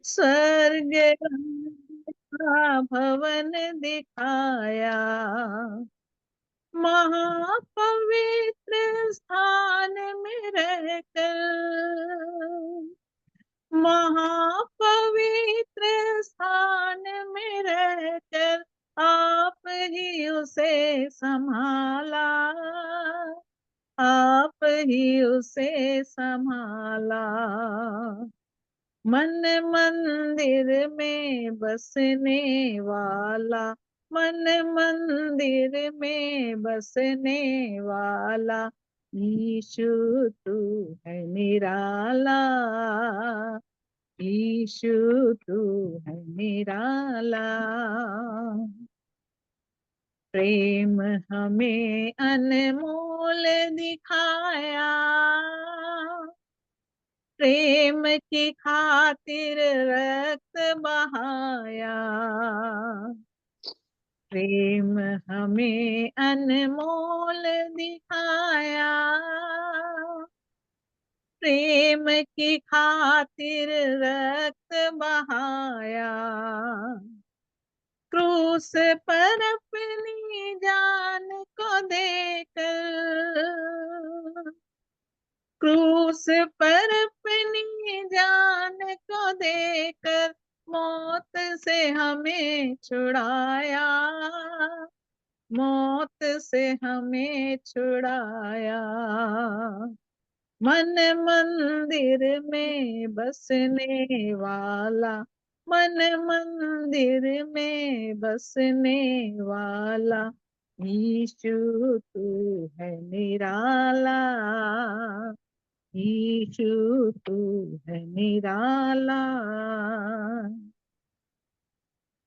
स्वर्ग का भवन दिखाया, महापवित्र स्थान में रहकर, महापवित्र स्थान में रहकर आप ही उसे संभाला, आप ही उसे संभाला। मन मंदिर में बसने वाला, मन मंदिर में बसने वाला, यीशु तू है निराला, यीशु तू है निराला। प्रेम हमें अनमोल दिखाया, प्रेम की खातिर रक्त बहाया, प्रेम हमें अनमोल दिखाया, प्रेम की खातिर रक्त बहाया। क्रूस पर अपनी जान को देकर, क्रूस पर अपनी जान को देकर मौत से हमें छुड़ाया, मौत से हमें छुड़ाया। मन मंदिर में बसने वाला, मन मंदिर में बसने वाला, यीशु तू है निराला, यीशु तू है निराला।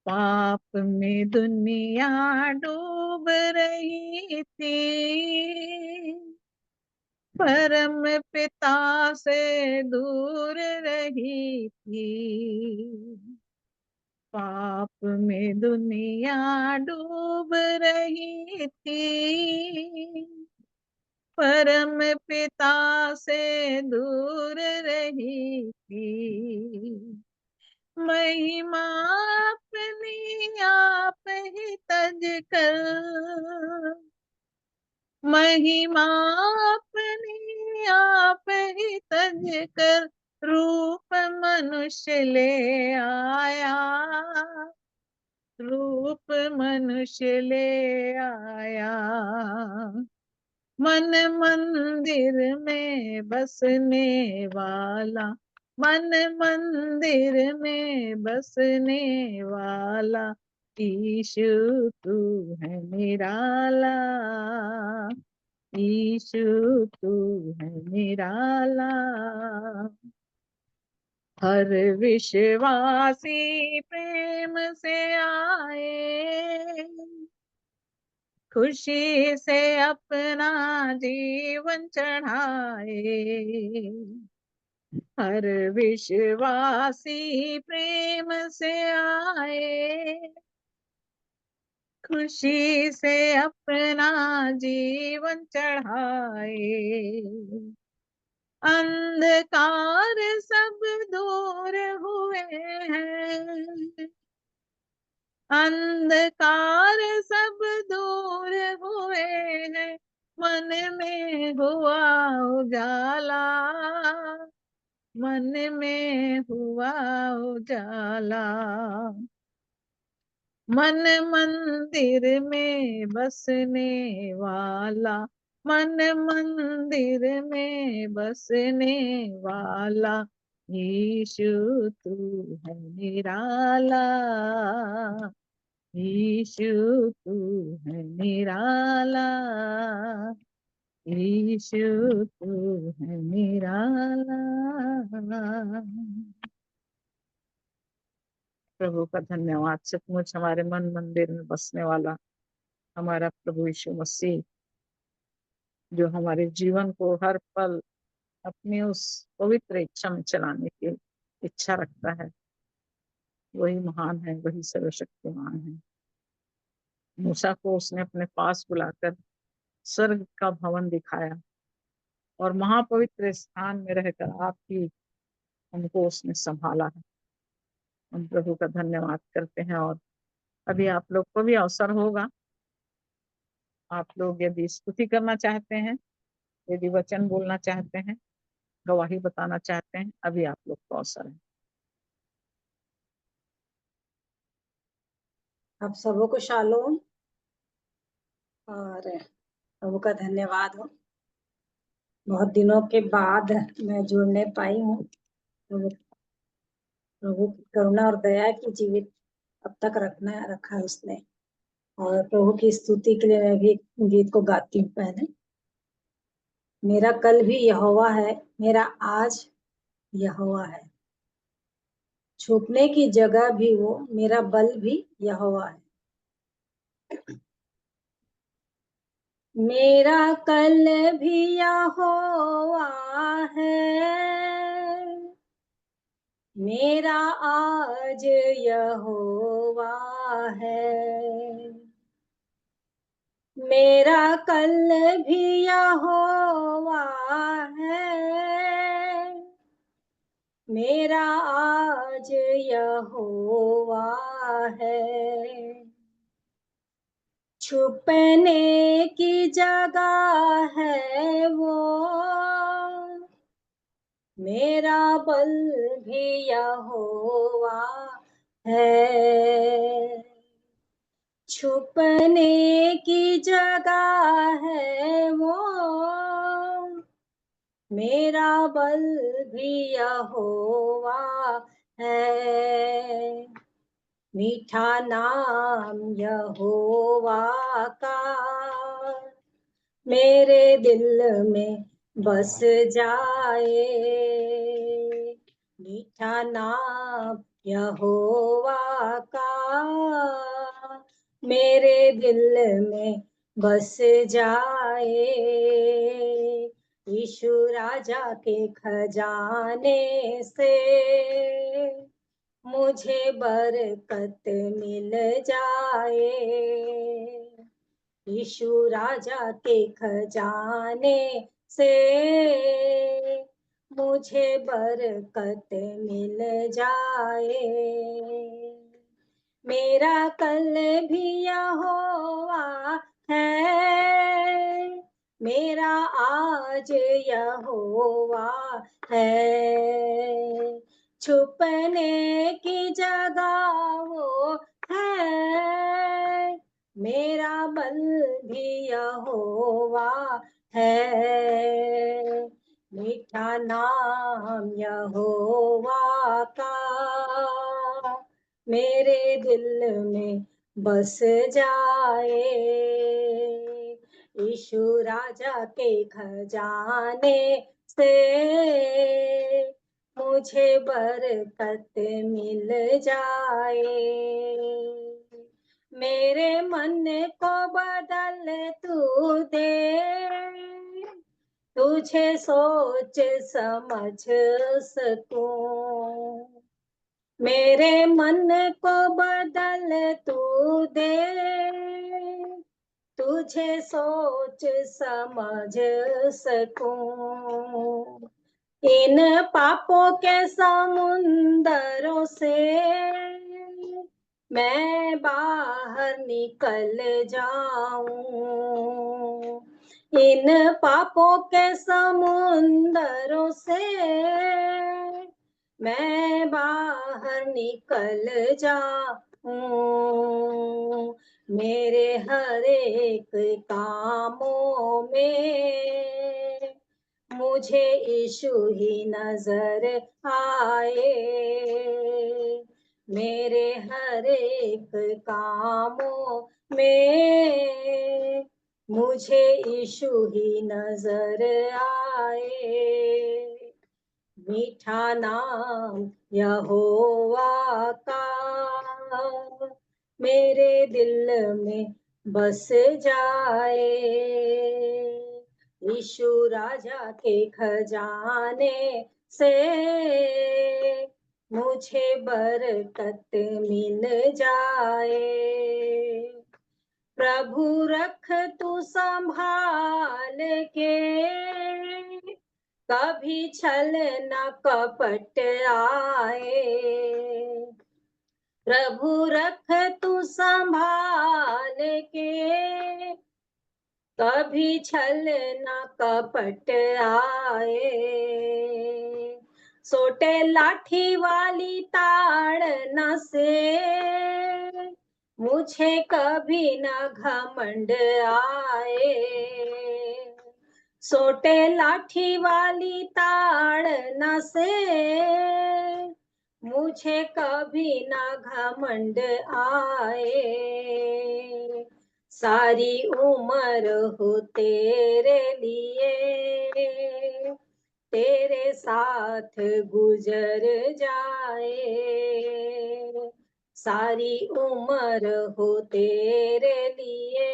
पाप में दुनिया डूब रही थी, परम पिता से दूर रही थी। पाप में दुनिया डूब रही थी, परम पिता से दूर रही थी। महिमा अपनी आप ही तज कर, महिमा अपनी आप ही तज कर रूप मनुष्य ले आया, रूप मनुष्य ले आया। मन मंदिर में बसने वाला, मन मंदिर में बसने वाला, यीशु तू है निराला, यीशु तू है निराला। हर विश्वासी प्रेम से आए, खुशी से अपना जीवन चढ़ाए। हर विश्वासी प्रेम से आए, खुशी से अपना जीवन चढ़ाए। अंधकार सब दूर हुए हैं, अंधकार सब दूर हुए हैं, मन में हुआ उजाला, मन में हुआ उजाला। मन मंदिर में बसने वाला, मन मंदिर में बसने वाला, यीशु तू है निराला, यीशु तू है निराला, यीशु तू है निराला। प्रभु का धन्यवाद। सचमुच हमारे मन मंदिर में बसने वाला हमारा प्रभु यीशु मसीह, जो हमारे जीवन को हर पल अपनी उस पवित्र इच्छा में चलाने की इच्छा रखता है, वही महान है, वही सर्वशक्तिमान है। मूसा को उसने अपने पास बुलाकर स्वर्ग का भवन दिखाया और महापवित्र स्थान में रहकर आप ही हमको उसने संभाला है। हम प्रभु का धन्यवाद करते हैं। और अभी आप लोग को भी अवसर होगा, आप लोग यदि स्तुति करना चाहते हैं, यदि वचन बोलना चाहते हैं, गवाही बताना चाहते हैं, अभी आप लोग को अवसर है। आप सबों को शालोम और प्रभु का धन्यवाद हो। बहुत दिनों के बाद मैं जुड़ने पाई हूँ। प्रभु की करुणा और दया की जीवित अब तक रखा है उसने। और प्रभु की स्तुति के लिए मैं भी गीत को गाती हूँ। पहले मेरा कल भी यहोवा है, मेरा आज यहोवा है, छुपने की जगह भी वो, मेरा बल भी यहोवा है। मेरा कल भी यहोवा है, मेरा आज यहोवा है। मेरा कल भी यहोवा है, मेरा आज यहोवा है। छुपने की जगह है वो, मेरा बल भी यहोवा है। छुपने की जगह है वो, मेरा बल भी यहोवा है। मीठा नाम यहोवा का मेरे दिल में बस जाए। मीठा नाम यहोवा का मेरे दिल में बस जाए। यीशु राजा के खजाने से मुझे बरकत मिल जाए। यीशु राजा के खजाने से मुझे बरकत मिल जाए। मेरा कल भी यहोवा है, मेरा आज यहोवा है। छुपने की जगह वो है, मेरा बल भी यहोवा है। मीठा नाम यहोवा का मेरे दिल में बस जाए। यीशु राजा के खजाने से मुझे बरकत मिल जाए। मेरे मन को बदल तू दे, तुझे सोच समझ सकूं। मेरे मन को बदल तू दे, तुझे सोच समझ सकूं। इन पापों के समुंदरों से मैं बाहर निकल जाऊं। इन पापों के समुंदरों से मैं बाहर निकल जाऊं। मेरे हर एक कामों में मुझे यीशु ही नजर आए। मेरे हर एक कामों में मुझे यीशु ही नजर आए। मीठा नाम यहोवा का मेरे दिल में बस जाए। यीशु राजा के खजाने से मुझे बरकत मिल जाए। प्रभु रख तू संभाल के, कभी छल न कपट आए। प्रभु रख तू संभाल के, कभी छल न कपट आए। सोटे लाठी वाली ताड़ना से, मुझे कभी न घमंड आए। सोटे लाठी वाली ताड़ना से, मुझे कभी न घमंड आए। सारी उम्र हो तेरे लिए, तेरे साथ गुजर जाए। सारी उम्र हो तेरे लिए,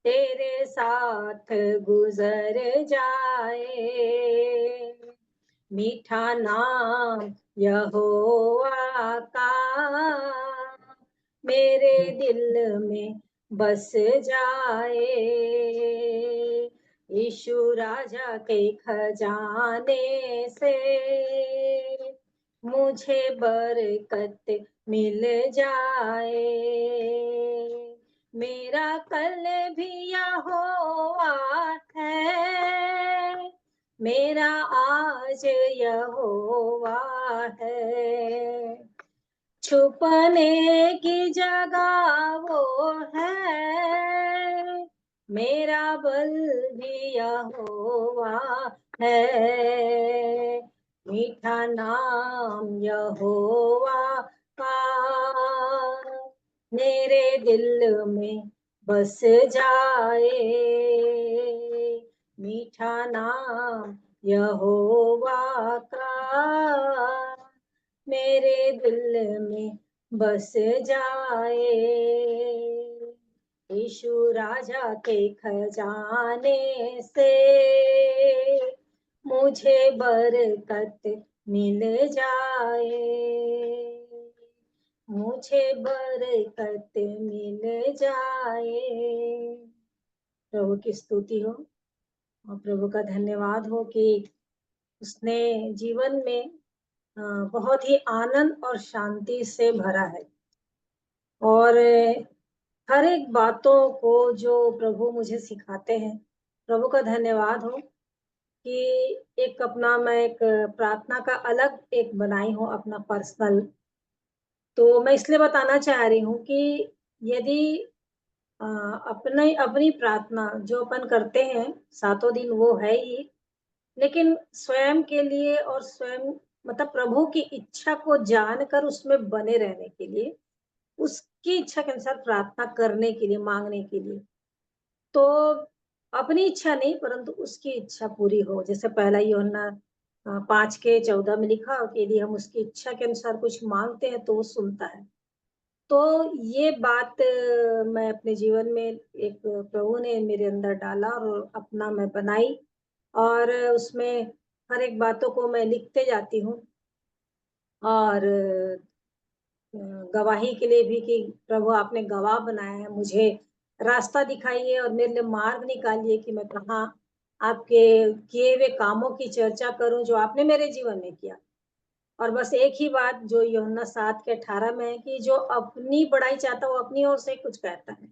तेरे साथ गुजर जाए। मीठा नाम यहोवा का मेरे दिल में बस जाए। यीशु राजा के खजाने से, मुझे बरकत मिल जाए। मेरा कल भी यहोवा है, मेरा आज यहोवा है। छुपने की जगह वो है, मेरा बल भी यहोवा है। मीठा नाम यहोवा का मेरे दिल में बस जाए। मीठा नाम यहोवा का मेरे दिल में बस जाए। यीशु राजा के खजाने से, मुझे बरकत मिल जाए। मुझे बरकत मिल जाए। प्रभु की स्तुति हो और प्रभु का धन्यवाद हो कि उसने जीवन में बहुत ही आनंद और शांति से भरा है। और हर एक बातों को जो प्रभु मुझे सिखाते हैं, प्रभु का धन्यवाद हो कि एक अपना मैं एक प्रार्थना का अलग एक बनाई हूँ अपना पर्सनल। तो मैं इसलिए बताना चाह रही हूँ कि यदि अपने अपनी प्रार्थना जो अपन करते हैं सातों दिन वो है ही, लेकिन स्वयं के लिए और स्वयं मतलब प्रभु की इच्छा को जानकर उसमें बने रहने के लिए, उसकी इच्छा के अनुसार प्रार्थना करने के लिए, मांगने के लिए, तो अपनी इच्छा नहीं परंतु उसकी इच्छा पूरी हो। जैसे पहला यूहन्ना 5:14 में लिखा हो कि यदि हम उसकी इच्छा के अनुसार कुछ मांगते हैं तो वो सुनता है। तो ये बात मैं अपने जीवन में एक प्रभु ने मेरे अंदर डाला और अपना मैं बनाई, और उसमें हर एक बातों को मैं लिखते जाती हूँ। और गवाही के लिए भी कि प्रभु आपने गवाह बनाया है, मुझे रास्ता दिखाइए और मेरे लिए मार्ग निकालिए कि मैं कहाँ आपके किए हुए कामों की चर्चा करूं जो आपने मेरे जीवन में किया। और बस एक ही बात जो यूहन्ना 7:18 में है कि जो अपनी बड़ाई चाहता है वो अपनी ओर से कुछ कहता है,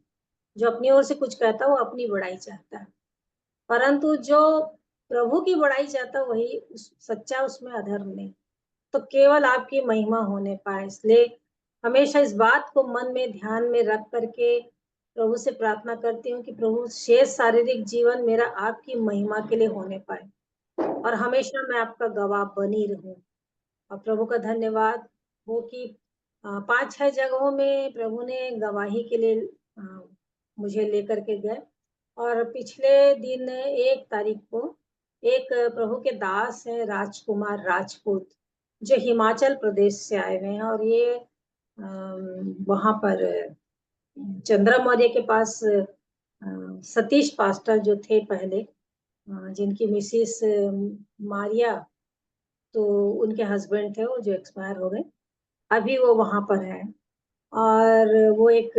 जो अपनी ओर से कुछ कहता है वो अपनी बड़ाई चाहता है, परंतु जो प्रभु की बड़ाई चाहता है वही सच्चा, उसमें अधर्म नहीं। तो केवल आपकी महिमा होने पाए, इसलिए हमेशा इस बात को मन में ध्यान में रख करके प्रभु से प्रार्थना करती हूँ कि प्रभु शेष शारीरिक जीवन मेरा आपकी महिमा के लिए होने पाए और हमेशा मैं आपका गवाह बनी रहूं। और प्रभु का धन्यवाद हो कि 5-6 जगहों में प्रभु ने गवाही के लिए मुझे लेकर के गए। और पिछले दिन 1 तारीख को एक प्रभु के दास है राजकुमार राजपूत, जो हिमाचल प्रदेश से आए हुए हैं, और ये वहां पर चंद्रा मौर्य के पास सतीश पास्टर जो थे पहले, जिनकी मिसिस मारिया, तो उनके हस्बैंड थे वो जो एक्सपायर हो गए, अभी वो वहां पर है। और वो एक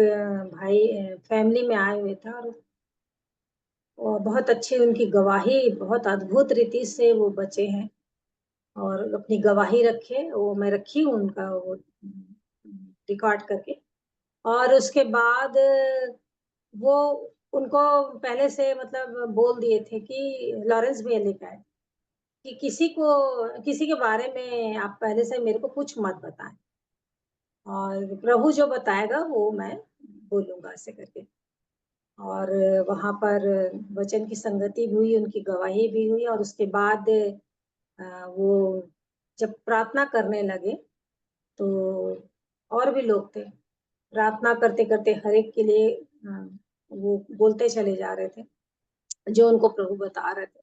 भाई फैमिली में आए हुए थे, और बहुत अच्छी उनकी गवाही, बहुत अद्भुत रीति से वो बचे हैं। और अपनी गवाही रखे, वो मैं रखी हूँ उनका वो रिकॉर्ड करके। और उसके बाद वो उनको पहले से मतलब बोल दिए थे कि लॉरेंस भैया लिखा है कि किसी के बारे में आप पहले से मेरे को कुछ मत बताएं, और प्रभु जो बताएगा वो मैं बोलूंगा, ऐसे करके। और वहां पर वचन की संगति भी हुई, उनकी गवाही भी हुई। और उसके बाद वो जब प्रार्थना करने लगे तो और भी लोग थे, प्रार्थना करते करते हर एक के लिए वो बोलते चले जा रहे थे जो उनको प्रभु बता रहे थे।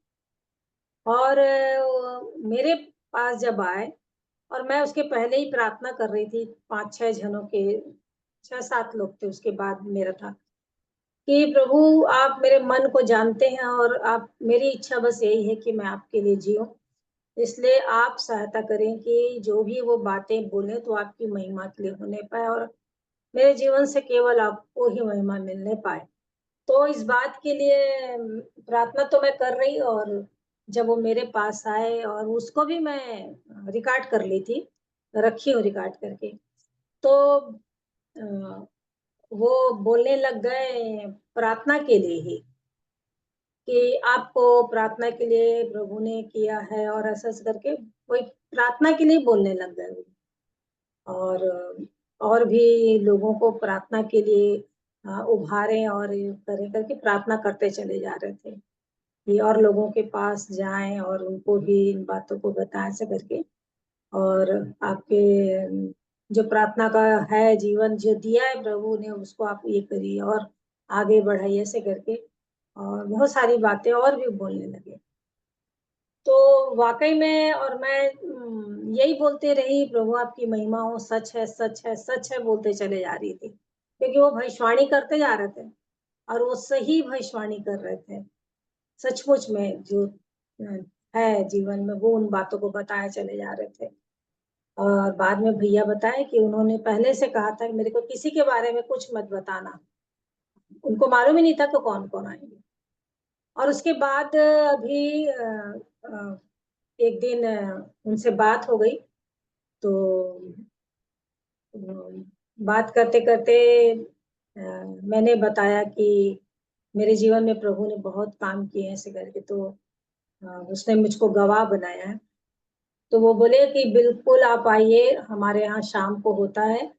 और मेरे पास जब आए, और मैं उसके पहले ही प्रार्थना कर रही थी, 5-6 जनों के, 6-7 लोग थे, उसके बाद मेरा था कि प्रभु आप मेरे मन को जानते हैं और आप, मेरी इच्छा बस यही है कि मैं आपके लिए जीऊं, इसलिए आप सहायता करें कि जो भी वो बातें बोले तो आपकी महिमा के लिए होने पाए, और मेरे जीवन से केवल आपको ही महिमा मिलने पाए। तो इस बात के लिए प्रार्थना तो मैं कर रही, और जब वो मेरे पास आए, और उसको भी मैं रिकॉर्ड कर ली थी, रखी हूँ रिकॉर्ड करके। तो अ, वो बोलने लग गए प्रार्थना के लिए ही कि आपको प्रार्थना के लिए प्रभु ने किया है, और ऐसा ऐसा करके वही प्रार्थना के लिए बोलने लग गए वो। और भी लोगों को प्रार्थना के लिए उभारे और करें करके प्रार्थना करते चले जा रहे थे कि और लोगों के पास जाएं और उनको भी इन बातों को बताएं, ऐसे करके। और आपके जो प्रार्थना का है जीवन जो दिया है प्रभु ने, उसको आप ये करिए और आगे बढ़ाइए, ऐसे करके। और बहुत सारी बातें और भी बोलने लगे। तो वाकई में, और मैं यही बोलते रही, प्रभु आपकी महिमा हो, सच है, सच है, सच है, बोलते चले जा रही थी, क्योंकि वो भविष्यवाणी करते जा रहे थे और वो सही भविष्यवाणी कर रहे थे। सचमुच में जो है जीवन में, वो उन बातों को बताए चले जा रहे थे। और बाद में भैया बताए कि उन्होंने पहले से कहा था कि मेरे को किसी के बारे में कुछ मत बताना। उनको मालूम ही नहीं था कि कौन कौन आएंगे। और उसके बाद अभी एक दिन उनसे बात हो गई। तो बात करते करते मैंने बताया कि मेरे जीवन में प्रभु ने बहुत काम किए हैं, ऐसे करके। तो उसने मुझको गवाह बनाया है। तो वो बोले कि बिल्कुल आप आइए, हमारे यहाँ शाम को होता है,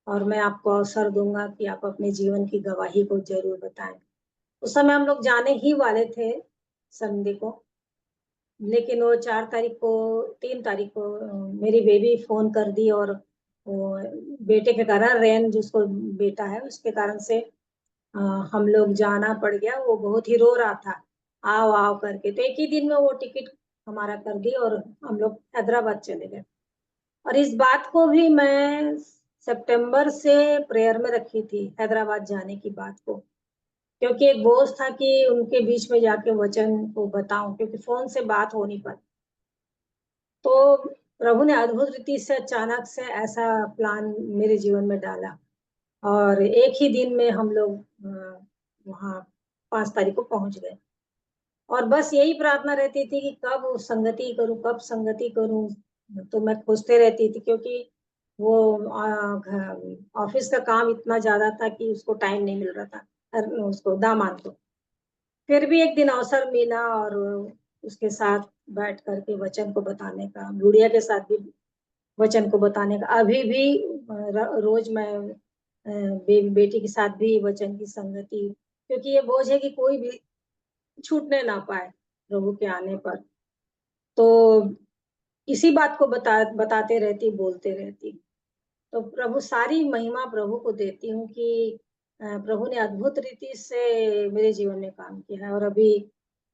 और मैं आपको अवसर दूंगा कि आप अपने जीवन की गवाही को जरूर बताएं। उस समय हम लोग जाने ही वाले थे संडे को, लेकिन वो 4 तारीख को, 3 तारीख को मेरी बेबी फोन कर दी, और वो बेटे के कारण, रेन जिसको बेटा है उसके कारण से अ, हम लोग जाना पड़ गया। वो बहुत ही रो रहा था, आओ आओ करके। तो एक ही दिन में वो टिकट हमारा कर दी और हम लोग हैदराबाद चले गए। और इस बात को भी मैं सितंबर से प्रेयर में रखी थी, हैदराबाद जाने की बात को, क्योंकि एक बोझ था कि उनके बीच में जाके वचन को बताऊं, क्योंकि फोन से बात हो नहीं पाती। तो प्रभु ने अद्भुत रीति से अचानक से ऐसा प्लान मेरे जीवन में डाला, और एक ही दिन में हम लोग वहाँ 5 तारीख को पहुंच गए। और बस यही प्रार्थना रहती थी कि कब संगति करूं, कब संगति करूं। तो मैं खोजते रहती थी, क्योंकि वो ऑफिस का काम इतना ज्यादा था कि उसको टाइम नहीं मिल रहा था, उसको दामाद को। फिर भी एक दिन अवसर मिला, और उसके साथ बैठ करके वचन को बताने का, गुड़िया के साथ भी वचन को बताने का। अभी भी रोज मैं बेटी के साथ भी वचन की संगति, क्योंकि ये बोझ है कि कोई भी छूटने ना पाए प्रभु के आने पर। तो इसी बात को बताते रहती, बोलते रहती। तो प्रभु, सारी महिमा प्रभु को देती हूँ कि प्रभु ने अद्भुत रीति से मेरे जीवन में काम किया है। और अभी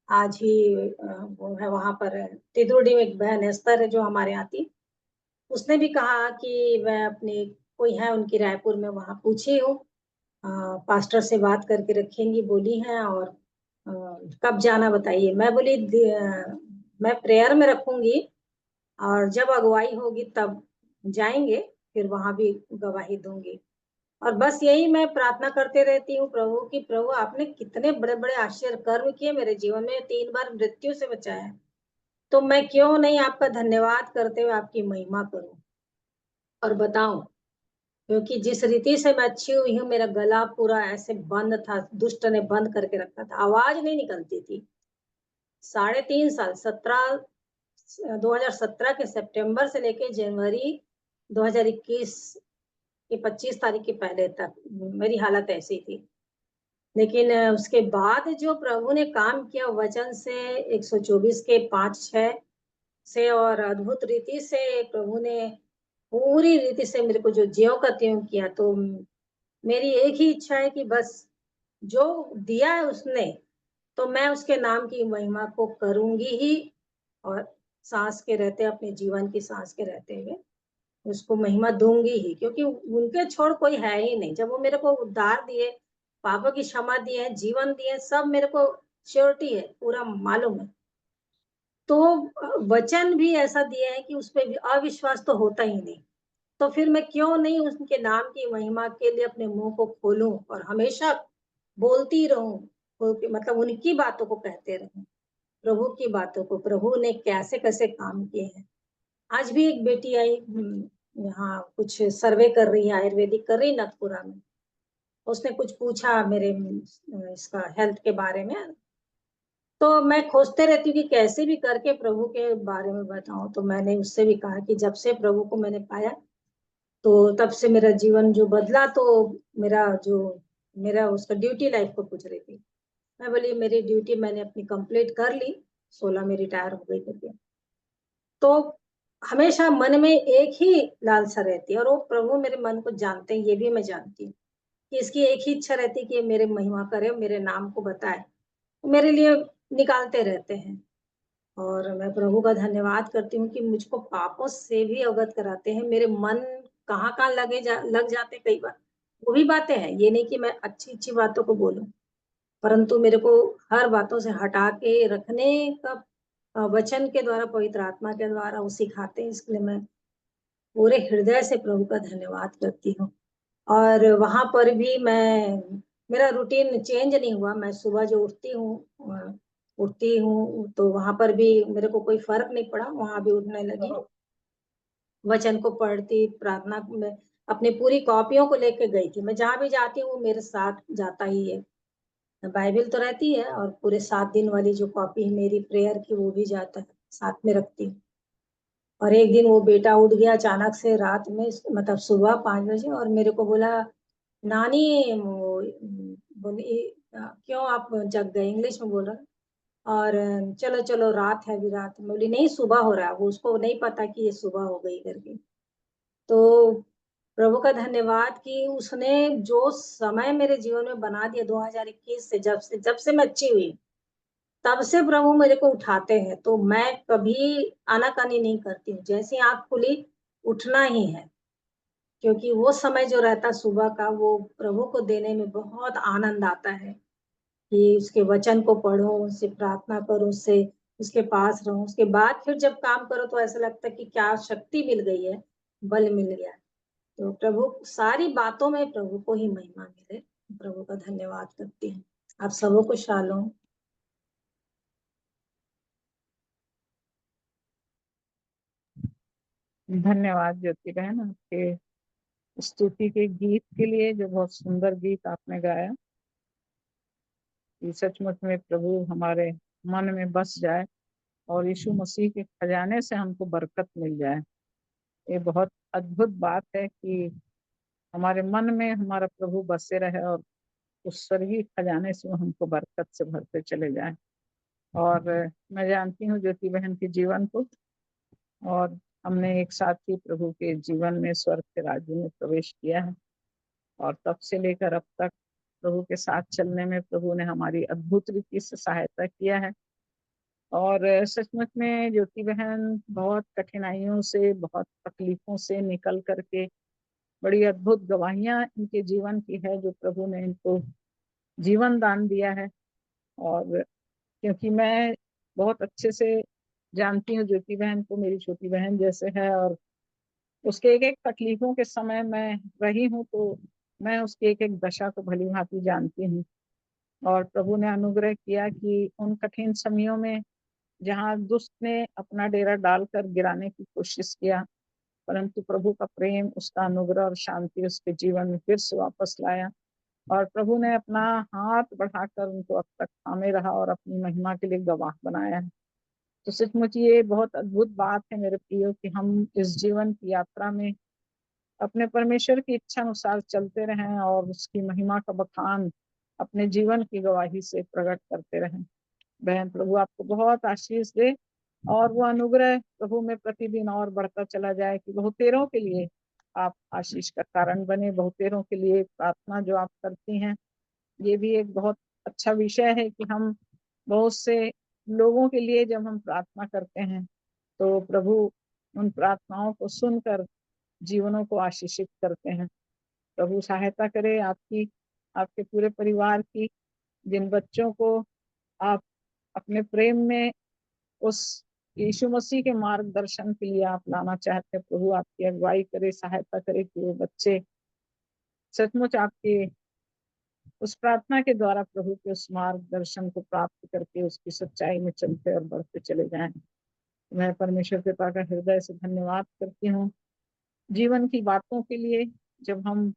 आज ही वो है वहां पर तिदुरडी में एक बहन एस्तर है जो हमारे यहाँ थी। उसने भी कहा कि वह अपनी, कोई है उनकी रायपुर में, वहां पूछी हूँ, पास्टर से बात करके रखेंगी बोली है। और कब जाना बताइए। मैं बोली मैं प्रेयर में रखूंगी, और जब अगुवाई होगी तब जाएंगे, फिर वहां भी गवाही दूंगी। और बस यही मैं प्रार्थना करते रहती हूँ प्रभु की, प्रभु आपने कितने बड़े बड़े आश्चर्य कर्म किए मेरे जीवन में, 3 बार मृत्यु से बचाया है। तो मैं क्यों नहीं आपका धन्यवाद करते हुए आपकी महिमा करूं और बताऊं। क्योंकि जिस रीति से मैं अच्छी हुई हूँ, मेरा गला पूरा ऐसे बंद था, दुष्ट ने बंद करके रखा था, आवाज नहीं निकलती थी। 3.5 साल 2017 के सितंबर से लेके जनवरी 2021 के 25 तारीख के पहले तक मेरी हालत ऐसी थी। लेकिन उसके बाद जो प्रभु ने काम किया वचन से, 124 के 5-6 से, और अद्भुत रीति से प्रभु ने पूरी रीति से मेरे को जो ज्यों का त्यों किया। तो मेरी एक ही इच्छा है कि बस जो दिया है उसने, तो मैं उसके नाम की महिमा को करूंगी ही। और सांस के रहते, अपने जीवन की सांस के रहते हुए उसको महिमा दूंगी ही, क्योंकि उनके छोड़ कोई है ही नहीं। जब वो मेरे को उद्धार दिए, पापों की क्षमा दिए, जीवन दिए, सब मेरे को श्योरिटी है, पूरा मालूम है। तो वचन भी ऐसा दिया है कि उस पर भी अविश्वास तो होता ही नहीं। तो फिर मैं क्यों नहीं उनके नाम की महिमा के लिए अपने मुंह को खोलूं और हमेशा बोलती रहूं, मतलब उनकी बातों को कहते रहूं, प्रभु की बातों को, प्रभु ने कैसे कैसे काम किए हैं। आज भी एक बेटी आई, यहाँ कुछ सर्वे कर रही है, आयुर्वेदिक कर रही नथपुरा में। उसने कुछ पूछा मेरे इसका हेल्थ के बारे में। तो मैं खोजते रहती हूँ कि कैसे भी करके प्रभु के बारे में बताऊं। तो मैंने उससे भी कहा कि जब से प्रभु को मैंने पाया, तो तब से मेरा जीवन जो बदला। तो मेरा उसका ड्यूटी लाइफ को पूछ रही थी। मैं बोली मेरी ड्यूटी मैंने अपनी कंप्लीट कर ली, 16 में रिटायर हो गई करके। तो हमेशा मन में एक ही लालसा रहती है, और वो प्रभु मेरे मन को जानते हैं, ये भी मैं जानती हूँ कि इसकी एक ही इच्छा रहती है कि ये मेरे महिमा करे, मेरे नाम को बताए, मेरे लिए निकालते रहते हैं। और मैं प्रभु का धन्यवाद करती हूँ कि मुझको पापों से भी अवगत कराते हैं। मेरे मन कहाँ कहाँ लग जाते कई बार, वो भी बातें हैं, ये नहीं कि मैं अच्छी अच्छी बातों को बोलूं, परंतु मेरे को हर बातों से हटा के रखने का वचन के द्वारा, पवित्र आत्मा के द्वारा वो सिखाते हैं। इसलिए मैं पूरे हृदय से प्रभु का धन्यवाद करती हूँ। और वहां पर भी मेरा रूटीन चेंज नहीं हुआ। मैं सुबह जो उठती हूँ तो वहां पर भी मेरे को कोई फर्क नहीं पड़ा, वहां भी उठने लगी, वचन को पढ़ती, प्रार्थना में अपनी पूरी कॉपियों को लेके गई थी। मैं जहां भी जाती हूँ मेरे साथ जाता ही है। बाइबल तो रहती है, और पूरे 7 दिन वाली जो कॉपी है मेरी प्रेयर की, वो भी जाता है, साथ में रखती हूँ। और एक दिन वो बेटा उठ गया अचानक से रात में, मतलब सुबह 5 बजे, और मेरे को बोला, नानी बोली, क्यों आप जग गए, इंग्लिश में बोल रहा। और चलो चलो रात है, अभी रात। मैं बोली नहीं, सुबह हो रहा है। वो उसको नहीं पता कि ये सुबह हो गई करके। तो प्रभु का धन्यवाद कि उसने जो समय मेरे जीवन में बना दिया 2021 से, जब से मैं अच्छी हुई, तब से प्रभु मेरे को उठाते हैं। तो मैं कभी आनाकानी नहीं करती हूँ, जैसी आंख खुली उठना ही है। क्योंकि वो समय जो रहता सुबह का, वो प्रभु को देने में बहुत आनंद आता है कि उसके वचन को पढ़ो, उससे प्रार्थना करो, उससे उसके पास रहो। उसके बाद फिर जब काम करो तो ऐसा लगता है कि क्या शक्ति मिल गई है, बल मिल गया। तो प्रभु सारी बातों में प्रभु को ही महिमा मिले। प्रभु का धन्यवाद करती हूँ। आप सबों को शालोम। धन्यवाद ज्योति बहन, आपके स्तुति के गीत के लिए, जो बहुत सुंदर गीत आपने गाया। कि सचमुच में प्रभु हमारे मन में बस जाए और यीशु मसीह के खजाने से हमको बरकत मिल जाए। ये बहुत अद्भुत बात है कि हमारे मन में हमारा प्रभु बसे रहे और उस स्वर्गीय खजाने से वो हमको बरकत से भरते चले जाए। और मैं जानती हूँ ज्योति बहन के जीवन को, और हमने एक साथ ही प्रभु के जीवन में, स्वर्ग के राज्य में प्रवेश किया है। और तब से लेकर अब तक प्रभु के साथ चलने में प्रभु ने हमारी अद्भुत रीति से सहायता किया है। और सचमुच में ज्योति बहन बहुत कठिनाइयों से, बहुत तकलीफों से निकल करके बड़ी अद्भुत गवाहियां इनके जीवन की है, जो प्रभु ने इनको जीवन दान दिया है। और क्योंकि मैं बहुत अच्छे से जानती हूँ ज्योति बहन को, मेरी छोटी बहन जैसे है, और उसके एक एक तकलीफों के समय मैं रही हूँ, तो मैं उसकी एक एक दशा को भली भांति जानती हूँ। और प्रभु ने अनुग्रह किया कि उन कठिन समयों में जहाँ दुष्ट ने अपना डेरा डालकर गिराने की कोशिश किया, परंतु प्रभु का प्रेम, उसका अनुग्रह और शांति उसके जीवन में फिर से वापस लाया, और प्रभु ने अपना हाथ बढ़ाकर उनको अब तक थामे रहा और अपनी महिमा के लिए गवाह बनाया है। तो सचमुच ये बहुत अद्भुत बात है मेरे प्रियो, कि हम इस जीवन की यात्रा में अपने परमेश्वर की इच्छा अनुसार चलते रहें और उसकी महिमा का बखान अपने जीवन की गवाही से प्रकट करते रहें। बहन, प्रभु आपको बहुत आशीष दे, और वो अनुग्रह प्रभु में प्रतिदिन और बढ़ता चला जाए, कि बहुतेरों के लिए आप आशीष का कारण बने। बहुतेरों के लिए प्रार्थना जो आप करती हैं, ये भी एक बहुत अच्छा विषय है, कि हम बहुत से लोगों के लिए जब हम प्रार्थना करते हैं, तो प्रभु उन प्रार्थनाओं को सुनकर जीवनों को आशीषित करते हैं। प्रभु सहायता करे आपकी, आपके पूरे परिवार की। जिन बच्चों को आप अपने प्रेम में उस यीशु मसीह के मार्गदर्शन के लिए आप लाना चाहते हैं, प्रभु आपकी अगुवाई करे, सहायता करे, कि वो बच्चे सचमुच आपके उस प्रार्थना के द्वारा प्रभु के उस मार्गदर्शन को प्राप्त करके उसकी सच्चाई में चलते और बढ़ते चले जाएं। मैं परमेश्वर पिता का हृदय से धन्यवाद करती हूँ जीवन की बातों के लिए। जब हम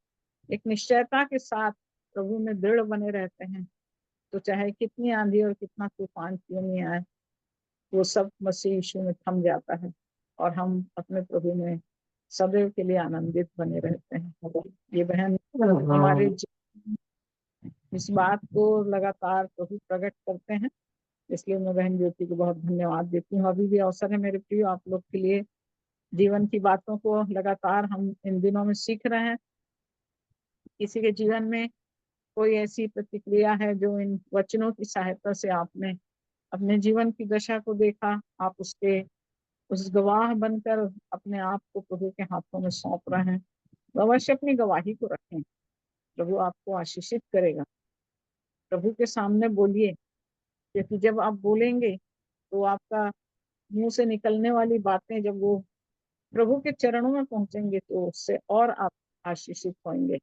एक निश्चयता के साथ प्रभु में दृढ़ बने रहते हैं, तो चाहे कितनी आंधी और कितना तूफान क्यों नहीं आए, वो सब मसीह यीशु में थम जाता है, और हम अपने प्रभु में सदैव के लिए आनंदित बने रहते हैं। ये बहन हमारे इस बात को लगातार प्रभु प्रकट करते हैं, इसलिए मैं बहन ज्योति को बहुत धन्यवाद देती हूँ। अभी भी अवसर है मेरे प्रिय आप लोग के लिए, जीवन की बातों को लगातार हम इन दिनों में सीख रहे हैं। किसी के जीवन में कोई ऐसी प्रतिक्रिया है जो इन वचनों की सहायता से आपने अपने जीवन की दशा को देखा, आप उसके उस गवाह बनकर अपने आप को प्रभु के हाथों में सौंप रहे हैं, तो अवश्य अपनी गवाही को रखें। प्रभु आपको आशीषित करेगा। प्रभु के सामने बोलिए, क्योंकि जब आप बोलेंगे तो आपका मुंह से निकलने वाली बातें जब वो प्रभु के चरणों में पहुंचेंगे, तो उससे और आप आशीषित होंगे।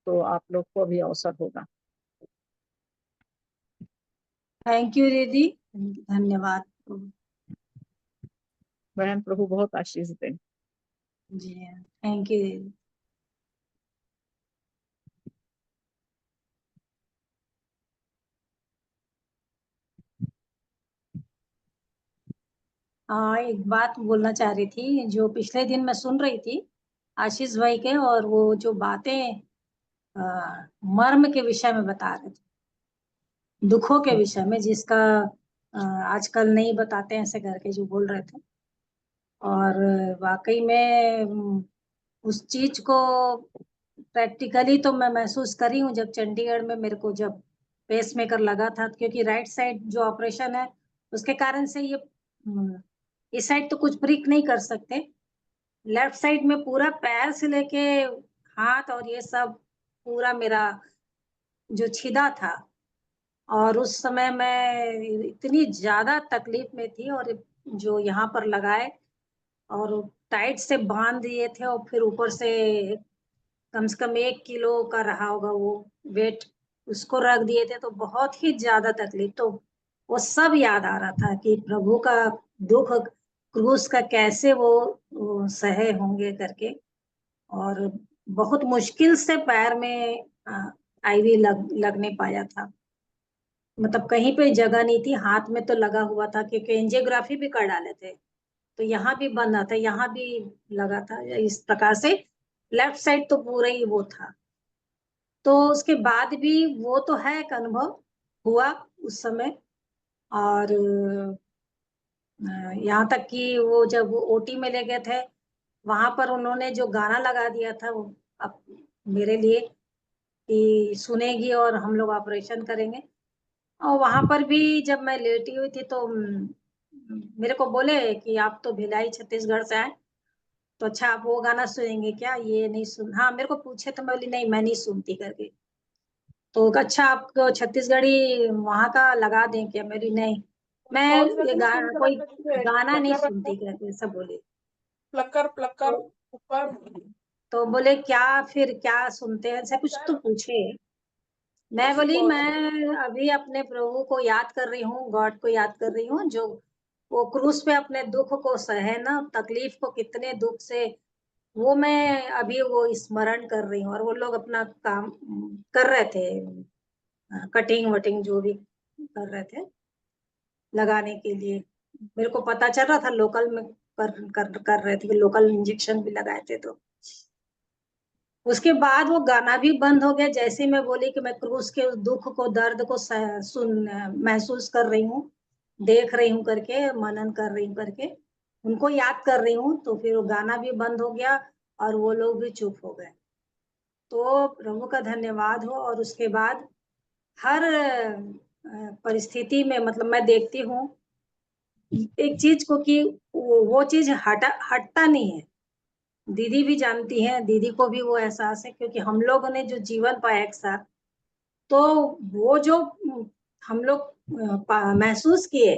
तो आप लोग को अभी अवसर होगा। थैंक यू दीदी, धन्यवाद। बहन, प्रभु बहुत आशीष दें। जी थैंक यू दीदी। हाँ, एक बात बोलना चाह रही थी, जो पिछले दिन मैं सुन रही थी आशीष भाई के, और वो जो बातें मर्म के विषय में बता रहे थे, दुखों के विषय में, जिसका आजकल नहीं बताते हैं ऐसे करके जो बोल रहे थे। और वाकई में उस चीज को प्रैक्टिकली तो मैं महसूस करी हूँ, जब चंडीगढ़ में मेरे को जब पेस मेकर लगा था, क्योंकि राइट साइड जो ऑपरेशन है उसके कारण से ये इस साइड तो कुछ ब्रिक नहीं कर सकते, लेफ्ट साइड में पूरा पैर से लेके हाथ और ये सब पूरा मेरा जो छिदा था। और उस समय मैं इतनी ज्यादा तकलीफ में थी, और जो यहाँ पर लगाए और टाइट से बांध दिए थे, और फिर ऊपर से कम से कम 1 किलो का रहा होगा वो वेट, उसको रख दिए थे, तो बहुत ही ज्यादा तकलीफ। तो वो सब याद आ रहा था कि प्रभु का दुख क्रूस का कैसे वो सहे होंगे करके। और बहुत मुश्किल से पैर में आईवी लगने पाया था, मतलब कहीं पे जगह नहीं थी, हाथ में तो लगा हुआ था, क्योंकि एंजियोग्राफी भी कर डाले थे, तो यहाँ भी बंधा था, यहाँ भी लगा था, इस प्रकार से लेफ्ट साइड तो पूरा ही वो था। तो उसके बाद भी वो तो है एक अनुभव हुआ उस समय। और यहाँ तक कि वो जब ओटी में ले गए थे, वहां पर उन्होंने जो गाना लगा दिया था वो अब मेरे लिए, कि सुनेगी और हम लोग ऑपरेशन करेंगे। और वहां पर भी जब मैं लेटी हुई थी, तो मेरे को बोले कि आप तो भिलाई छत्तीसगढ़ से आए, तो अच्छा आप वो गाना सुनेंगे क्या, ये नहीं सुन, हाँ मेरे को पूछे, तो मैं बोली नहीं मैं नहीं सुनती करके। तो अच्छा आपको छत्तीसगढ़ी वहां का लगा दें क्या, मेरी नहीं, मैं कौन सा ये था स्किन कलर कोई का जो है? गाना नहीं प्लकर सुनती रखो, करके सब बोले। प्लकर प्लकर तो, ऊपर। तो बोले क्या, फिर क्या सुनते हैं, ऐसा कुछ तो पूछे। मैं बोली कौन सा? मैं अभी अपने प्रभु को याद कर रही हूँ, गॉड को याद कर रही हूँ, जो वो क्रूस पे अपने दुख को सहे ना, तकलीफ को कितने दुख से, वो मैं अभी वो स्मरण कर रही हूँ। और वो लोग अपना काम कर रहे थे, कटिंग वटिंग जो भी कर रहे थे लगाने के लिए। मेरे को पता चल रहा था लोकल में कर रहे थे, लोकल इंजेक्शन भी लगाए थे। तो उसके बाद वो गाना भी बंद हो गया। जैसे ही मैं बोली कि मैं क्रूस के उस दुख को, दर्द को महसूस कर रही हूँ, देख रही हूँ करके, मनन कर रही हूँ करके, उनको याद कर रही हूँ, तो फिर वो गाना भी बंद हो गया और वो लोग भी चुप हो गए। तो प्रभु का धन्यवाद हो। और उसके बाद हर परिस्थिति में, मतलब मैं देखती हूँ एक चीज को कि वो चीज हटता नहीं है। दीदी भी जानती है, दीदी को भी वो एहसास है, क्योंकि हम लोगों ने जो जीवन पाया एक साथ, तो वो जो हम लोग महसूस किए,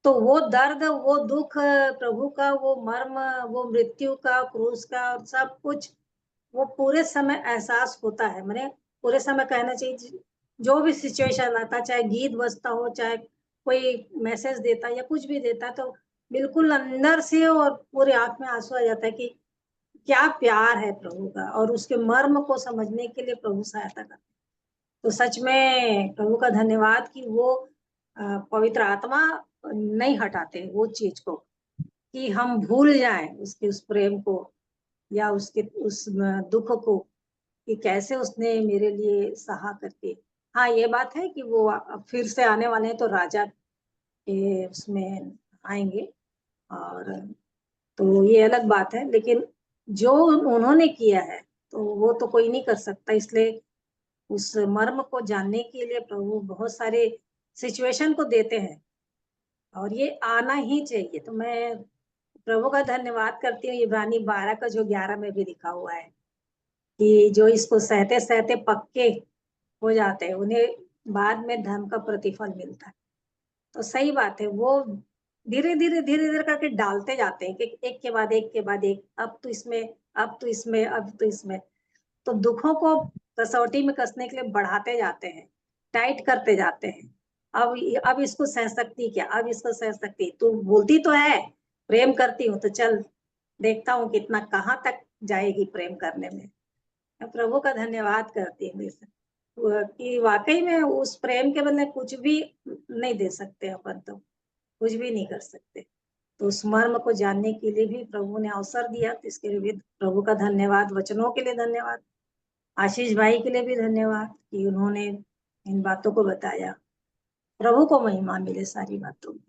तो वो दर्द, वो दुख, प्रभु का वो मर्म, वो मृत्यु का, क्रूस का, और सब कुछ वो पूरे समय एहसास होता है। मैंने पूरे समय कहना चाहिए, जो भी सिचुएशन आता, चाहे गीत बजता हो, चाहे कोई मैसेज देता या कुछ भी देता, तो बिल्कुल अंदर से और पूरे आंख में आंसू आ जाता है कि क्या प्यार है प्रभु का, और उसके मर्म को समझने के लिए प्रभु सहायता करते। तो सच में प्रभु का धन्यवाद कि वो पवित्र आत्मा नहीं हटाते वो चीज को, कि हम भूल जाएं उसके उस प्रेम को, या उसके उस दुख को, कि कैसे उसने मेरे लिए सहा करके। हाँ, ये बात है कि वो अब फिर से आने वाले हैं, तो राजा के उसमें आएंगे। और तो ये अलग बात है, लेकिन जो उन्होंने किया है तो वो तो कोई नहीं कर सकता। इसलिए उस मर्म को जानने के लिए प्रभु बहुत सारे सिचुएशन को देते हैं, और ये आना ही चाहिए। तो मैं प्रभु का धन्यवाद करती हूँ। इब्रानी 12 का जो 11 में भी लिखा हुआ है कि जो इसको सहते सहते पक्के हो जाते हैं, उन्हें बाद में धर्म का प्रतिफल मिलता है। तो सही बात है, वो धीरे धीरे करके डालते जाते हैं कि एक के बाद एक के बाद एक, अब तो इसमें, अब तो इसमें, अब तो इसमें। तो दुखों को कसौटी में कसने के लिए बढ़ाते जाते हैं, टाइट करते जाते हैं। अब इसको सह सकती क्या, अब इसको सह सकती, तू बोलती तो है प्रेम करती हूँ, तो चल देखता हूँ कितना कहाँ तक जाएगी प्रेम करने में। मैं प्रभु का धन्यवाद करती हूँ इस कि वाकई में उस प्रेम के बदले कुछ भी नहीं दे सकते अपन, तो कुछ भी नहीं कर सकते। तो उस मर्म को जानने के लिए भी प्रभु ने अवसर दिया, तो इसके लिए भी प्रभु का धन्यवाद। वचनों के लिए धन्यवाद, आशीष भाई के लिए भी धन्यवाद कि उन्होंने इन बातों को बताया। प्रभु को महिमा मिले सारी बातों में।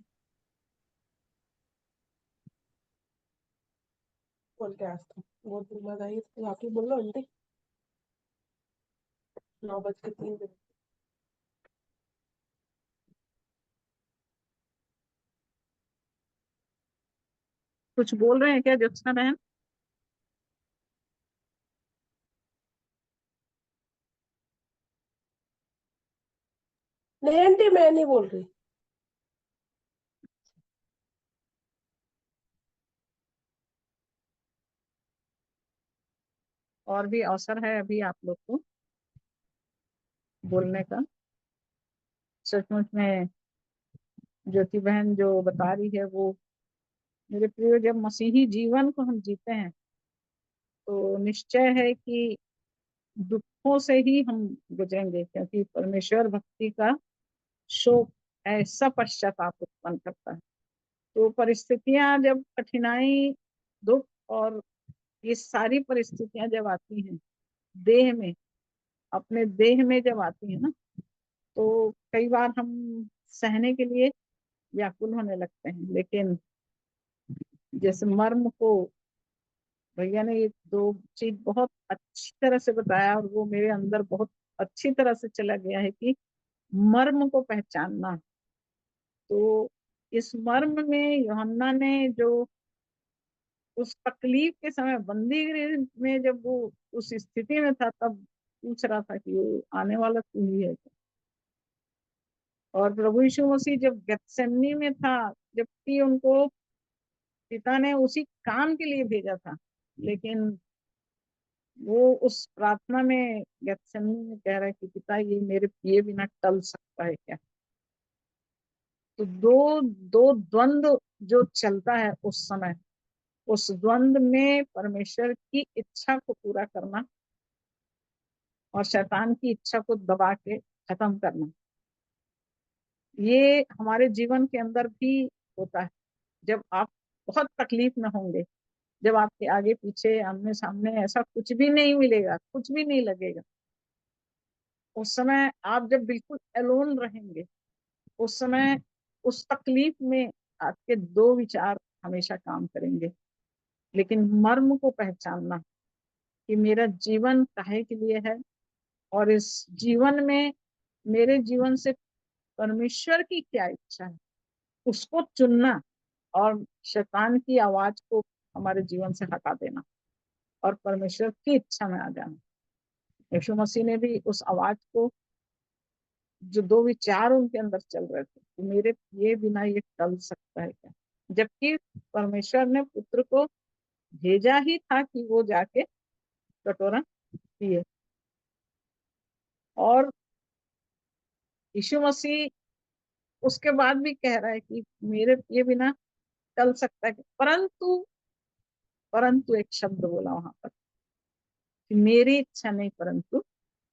बोल के आज तो बहुत दिन बाद आई तो आप ही बोल लो आंटी। 9:03 कुछ बोल रहे हैं क्या ज्योत्सना बहन? नहीं आंटी, मैं नहीं बोल रही। और भी अवसर है अभी आप लोग को बोलने का। सचमुच में ज्योति बहन जो बता रही है वो, मेरे प्रिय, जब मसीही जीवन को हम जीते हैं तो निश्चय है कि दुखों से ही हम गुजरेंगे, क्योंकि परमेश्वर भक्ति का शोक ऐसा पश्चाताप उत्पन्न करता है। तो परिस्थितियां जब, कठिनाई, दुख और ये सारी परिस्थितियां जब आती हैं देह में, अपने देह में जब आती है ना, तो कई बार हम सहने के लिए व्याकुल होने लगते हैं। लेकिन जैसे मर्म को भैया ने ये दो चीज बहुत अच्छी तरह से बताया, और वो मेरे अंदर बहुत अच्छी तरह से चला गया है कि मर्म को पहचानना। तो इस मर्म में यूहन्ना ने जो उस तकलीफ के समय बंदी गृह में जब वो उस स्थिति में था, तब पूछ रहा था कि वो आने वाला तू ही है क्या? और प्रभु यीशु मसीह जब गethsemane में था, जबकि उनको पिता ने उसी काम के लिए भेजा था, लेकिन वो उस प्रार्थना में गethsemane में कह रहा है कि पिता, ये मेरे पिए बिना टल सकता है क्या? तो दो दो द्वंद्व जो चलता है उस समय, उस द्वंद्व में परमेश्वर की इच्छा को पूरा करना और शैतान की इच्छा को दबा के खत्म करना, ये हमारे जीवन के अंदर भी होता है। जब आप बहुत तकलीफ में होंगे, जब आपके आगे पीछे आमने सामने ऐसा कुछ भी नहीं मिलेगा, कुछ भी नहीं लगेगा, उस समय आप जब बिल्कुल अलोन रहेंगे, उस समय उस तकलीफ में आपके दो विचार हमेशा काम करेंगे। लेकिन मर्म को पहचानना कि मेरा जीवन काहे के लिए है और इस जीवन में मेरे जीवन से परमेश्वर की क्या इच्छा है, उसको चुनना और शैतान की आवाज को हमारे जीवन से हटा देना और परमेश्वर की इच्छा में आ जाना। यीशु मसीह ने भी उस आवाज को, जो दो विचार उनके अंदर चल रहे थे कि मेरे पिए बिना ये टल सकता है क्या, जबकि परमेश्वर ने पुत्र को भेजा ही था कि वो जाके कटोरा पिए। और यीशु मसीह उसके बाद भी कह रहा है कि मेरे पिए बिना टल सकता है, परंतु परंतु एक शब्द बोला वहां पर कि मेरी इच्छा नहीं परंतु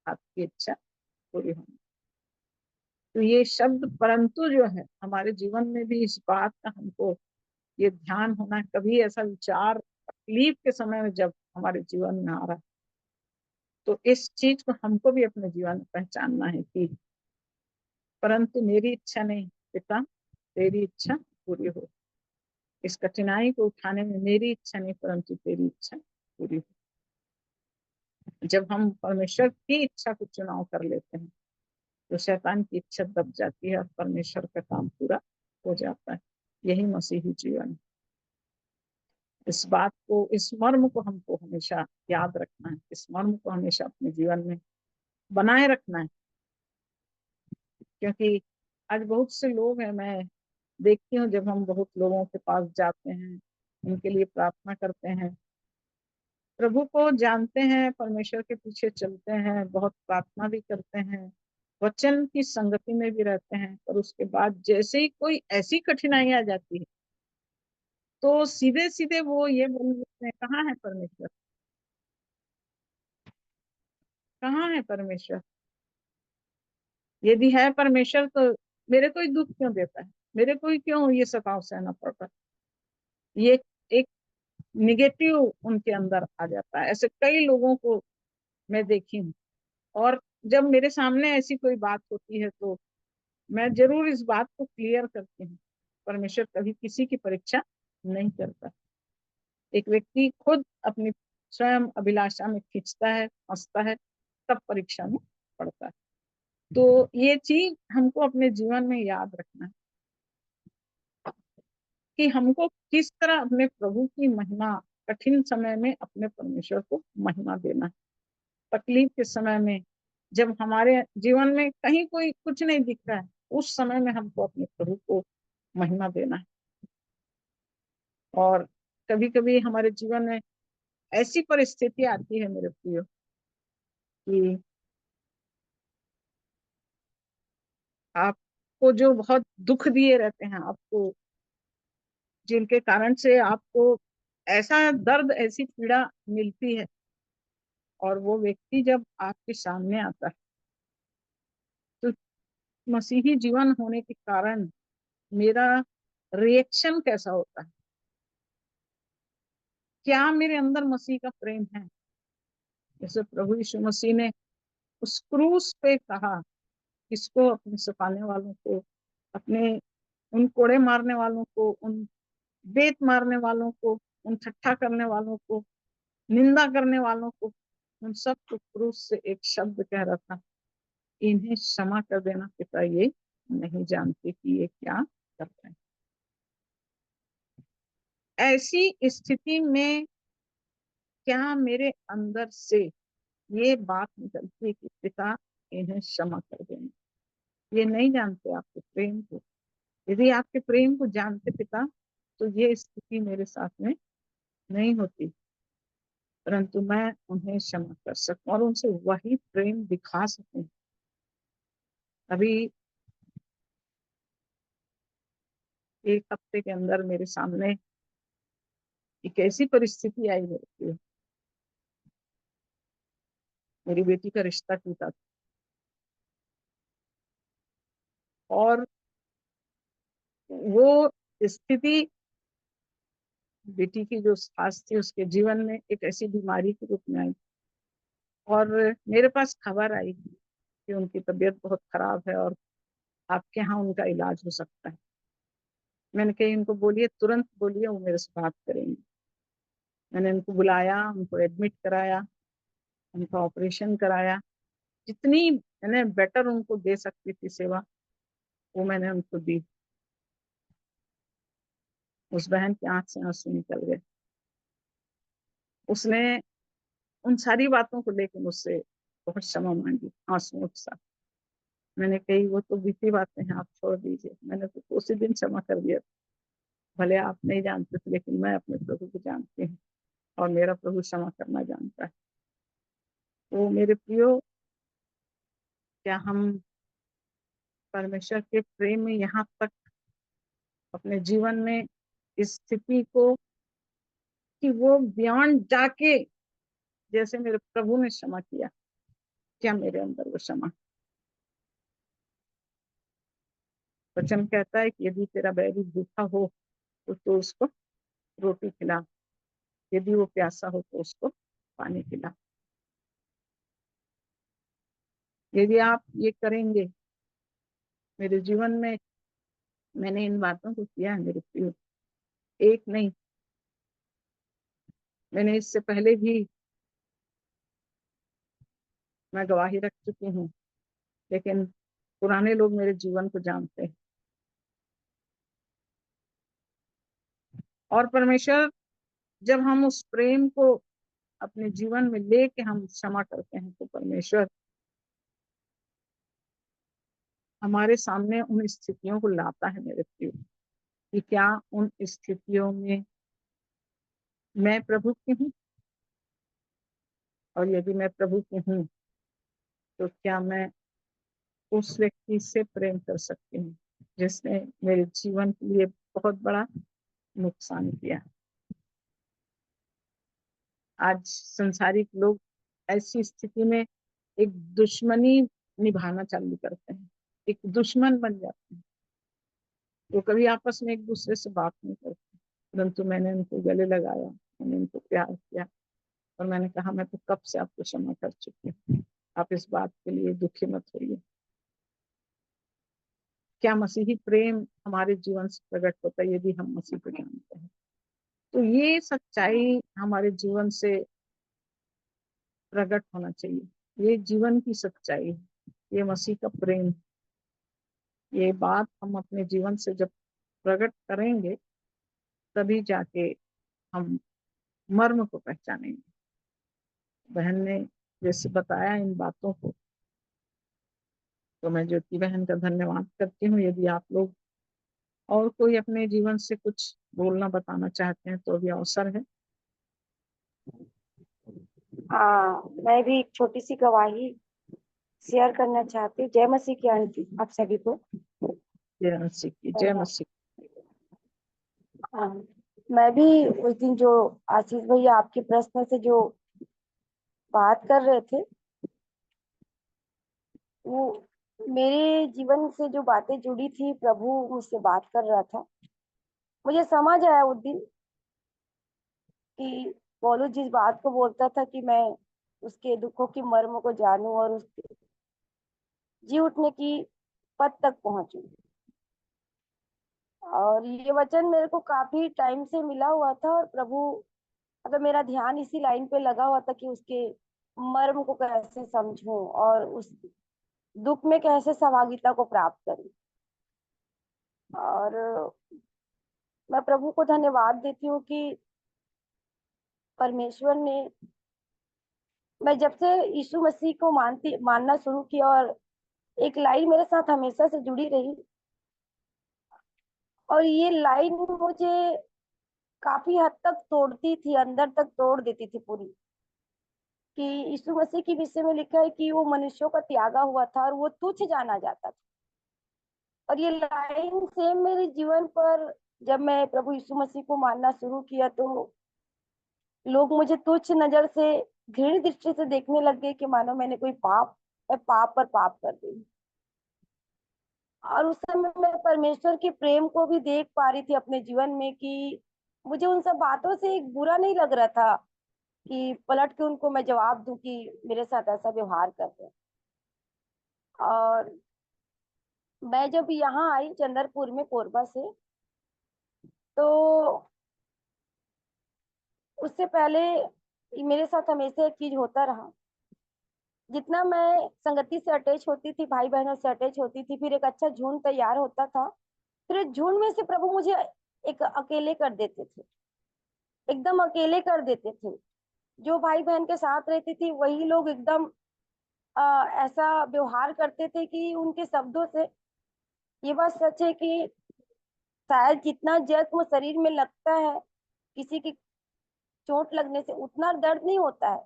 आपकी इच्छा पूरी होनी। तो ये शब्द परंतु जो है हमारे जीवन में भी इस बात का हमको ये ध्यान होना, कभी ऐसा विचार तकलीफ के समय में जब हमारे जीवन में आ रहा है, तो इस चीज को हमको भी अपने जीवन में पहचानना है कि परंतु मेरी इच्छा नहीं पिता, तेरी इच्छा पूरी हो। इस कठिनाई को उठाने में मेरी इच्छा नहीं परंतु तेरी इच्छा पूरी हो। जब हम परमेश्वर की इच्छा को चुनाव कर लेते हैं तो शैतान की इच्छा दब जाती है और परमेश्वर का काम पूरा हो जाता है। यही मसीही जीवन है। इस बात को, इस मर्म को हमको हमेशा याद रखना है, इस मर्म को हमेशा अपने जीवन में बनाए रखना है। क्योंकि आज बहुत से लोग हैं, मैं देखती हूँ जब हम बहुत लोगों के पास जाते हैं, उनके लिए प्रार्थना करते हैं, प्रभु को जानते हैं, परमेश्वर के पीछे चलते हैं, बहुत प्रार्थना भी करते हैं, वचन की संगति में भी रहते हैं, पर उसके बाद जैसे ही कोई ऐसी कठिनाई आ जाती है तो सीधे सीधे वो ये बोल देते हैं, कहाँ है परमेश्वर, कहाँ है परमेश्वर, यदि है परमेश्वर तो मेरे को ही दुख क्यों देता है, मेरे को ही क्यों ये सताव सहना पड़ता है। ये एक निगेटिव उनके अंदर आ जाता है। ऐसे कई लोगों को मैं देखी हूँ। और जब मेरे सामने ऐसी कोई बात होती है तो मैं जरूर इस बात को क्लियर करती हूँ, परमेश्वर कभी किसी की परीक्षा नहीं करता। एक व्यक्ति खुद अपनी स्वयं अभिलाषा में खींचता है, फंसता है, तब परीक्षा में पड़ता है। तो ये चीज हमको अपने जीवन में याद रखना है कि हमको किस तरह अपने प्रभु की महिमा, कठिन समय में अपने परमेश्वर को महिमा देना है। तकलीफ के समय में, जब हमारे जीवन में कहीं कोई कुछ नहीं दिख रहा है, उस समय में हमको अपने प्रभु को महिमा देना है। और कभी कभी हमारे जीवन में ऐसी परिस्थिति आती है मेरे प्रियो कि आपको जो बहुत दुख दिए रहते हैं, आपको जिनके कारण से आपको ऐसा दर्द, ऐसी पीड़ा मिलती है, और वो व्यक्ति जब आपके सामने आता है तो मसीही जीवन होने के कारण मेरा रिएक्शन कैसा होता है, क्या मेरे अंदर मसीह का प्रेम है। जैसे प्रभु यीशु मसीह ने उस क्रूस पे कहा, किसको, अपने सताने वालों को, अपने उन कोड़े मारने वालों को, उन बेत मारने वालों को, उन ठट्ठा करने वालों को, निंदा करने वालों को, उन सब को क्रूस से एक शब्द कह रहा था, इन्हें क्षमा कर देना पिता, ये नहीं जानते कि ये क्या कर रहे हैं। ऐसी स्थिति में क्या मेरे अंदर से ये बात निकलती है कि पिता इन्हें क्षमा कर देना, ये नहीं जानते आपके प्रेम को। यदि आपके प्रेम को जानते पिता तो ये स्थिति मेरे साथ में नहीं होती, परंतु मैं उन्हें क्षमा कर सकूं और उनसे वही प्रेम दिखा सकूं। अभी एक हफ्ते के अंदर मेरे सामने एक ऐसी परिस्थिति आई मेरी बेटी का रिश्ता टूटा था और वो स्थिति बेटी की जो सास थी उसके जीवन में एक ऐसी बीमारी के रूप में आई और मेरे पास खबर आई कि उनकी तबीयत बहुत खराब है और आपके यहाँ उनका इलाज हो सकता है। मैंने कही इनको बोलिए, तुरंत बोलिए, वो मेरे से बात करेंगे। मैंने उनको बुलाया, उनको एडमिट कराया, उनका ऑपरेशन कराया। जितनी मैंने बेटर उनको दे सकती थी सेवा, वो मैंने उनको दी। उस बहन की आंख से आंसू निकल गए। उसने उन सारी बातों को लेकर मुझसे बहुत क्षमा मांगी आंसुओं के साथ। मैंने कही वो तो बीती बातें हैं, आप छोड़ दीजिए। मैंने तो उसी दिन क्षमा कर दिया। भले आप नहीं जानते थे, लेकिन मैं अपने प्रभु को जानती हूँ और मेरा प्रभु क्षमा करना जानता है। तो मेरे प्रियो, क्या हम परमेश्वर के प्रेम में यहाँ तक अपने जीवन में इस स्थिति को कि वो बियॉन्ड जाके, जैसे मेरे प्रभु ने क्षमा किया, क्या मेरे अंदर वो क्षमा? वचन कहता है कि यदि तेरा बैरी भूखा हो तो उसको रोटी खिला, यदि वो प्यासा हो तो उसको पानी पिला। यदि आप ये करेंगे मेरे जीवन में, मैंने इन बातों को किया है मेरे प्रियो, एक नहीं, मैंने इससे पहले भी मैं गवाही रख चुकी हूँ, लेकिन पुराने लोग मेरे जीवन को जानते हैं। और परमेश्वर, जब हम उस प्रेम को अपने जीवन में लेके हम क्षमा करते हैं, तो परमेश्वर हमारे सामने उन स्थितियों को लाता है मेरे प्रियो, कि क्या उन स्थितियों में मैं प्रभु की हूँ, और यदि मैं प्रभु की हूँ तो क्या मैं उस व्यक्ति से प्रेम कर सकती हूँ जिसने मेरे जीवन के लिए बहुत बड़ा नुकसान किया। आज संसारिक लोग ऐसी स्थिति में एक दुश्मनी निभाना चालू करते हैं, एक दुश्मन बन जाते हैं। वो कभी आपस में एक दूसरे से बात नहीं करते, परंतु मैंने उनको गले लगाया, मैंने उनको प्यार किया और मैंने कहा मैं तो कब से आपको क्षमा कर चुकी हूँ, आप इस बात के लिए दुखी मत होइए। क्या मसीही प्रेम हमारे जीवन से प्रकट होता है यदि हम मसीह को जानते हैं? तो ये सच्चाई हमारे जीवन से प्रकट होना चाहिए। ये जीवन की सच्चाई, ये मसीह का प्रेम, ये बात हम अपने जीवन से जब प्रकट करेंगे तभी जाके हम मर्म को पहचानेंगे। बहन ने जैसे बताया इन बातों को, तो मैं ज्योति बहन का धन्यवाद करती हूँ। यदि आप लोग और कोई अपने जीवन से कुछ बोलना बताना चाहते हैं तो अभी अवसर है। हाँ, मैं भी एक छोटी सी गवाही शेयर करना चाहती हूँ। जय मसीह की आंटी आप सभी को। जय मसीह की, जय मसीह। हाँ, मैं भी उस दिन जो आशीष भैया आपके प्रश्न से जो बात कर रहे थे, वो मेरे जीवन से जो बातें जुड़ी थी, प्रभु मुझसे बात कर रहा था। मुझे समझ आया उस दिन कि पौलुस जिस बात को बोलता था कि मैं उसके दुखों की मर्म को जानूं और उसके जी उठने की पद तक पहुंचूं। और ये वचन मेरे को काफी टाइम से मिला हुआ था और प्रभु, मतलब मेरा ध्यान इसी लाइन पे लगा हुआ था कि उसके मर्म को कैसे समझूं और उस दुख में कैसे सहभागिता को प्राप्त करूं। और मैं प्रभु को धन्यवाद देती हूँ कि परमेश्वर ने, मैं जब से यीशु मसीह को मानना शुरू किया, और एक लाइन मेरे साथ हमेशा से जुड़ी रही, और ये लाइन मुझे काफी हद तक तोड़ती थी, अंदर तक तोड़ देती थी पूरी, कि यीशु मसीह के विषय में लिखा है कि वो मनुष्यों का त्यागा हुआ था और वो तुच्छ जाना जाता था। और ये लाइन सेम मेरे जीवन पर, जब मैं प्रभु यीशु मसीह को मानना शुरू किया तो लोग मुझे तुच्छ नजर से, घृणित दृष्टि से देखने लग गए कि मानो मैंने कोई पाप पर पाप कर दी। और उस समय मैं परमेश्वर के प्रेम को भी देख पा रही थी अपने जीवन में, कि मुझे उन सब बातों से एक बुरा नहीं लग रहा था कि पलट के उनको मैं जवाब दूं कि मेरे साथ ऐसा व्यवहार कर रहे हैं। और मैं जब यहाँ आई चंद्रपुर में कोरबा से, तो उससे पहले मेरे साथ हमेशा एक चीज होता रहा। जितना मैं संगति से अटैच होती थी, भाई बहनों से अटैच होती थी, फिर एक अच्छा झुंड तैयार होता था, फिर झुंड में से प्रभु मुझे एक अकेले कर देते थे, एकदम अकेले कर देते थे। जो भाई बहन के साथ रहती थी वही लोग एकदम ऐसा व्यवहार करते थे कि उनके शब्दों से, ये बात सच है कि शायद जितना जख्म शरीर में लगता है किसी की चोट लगने से, उतना दर्द नहीं होता है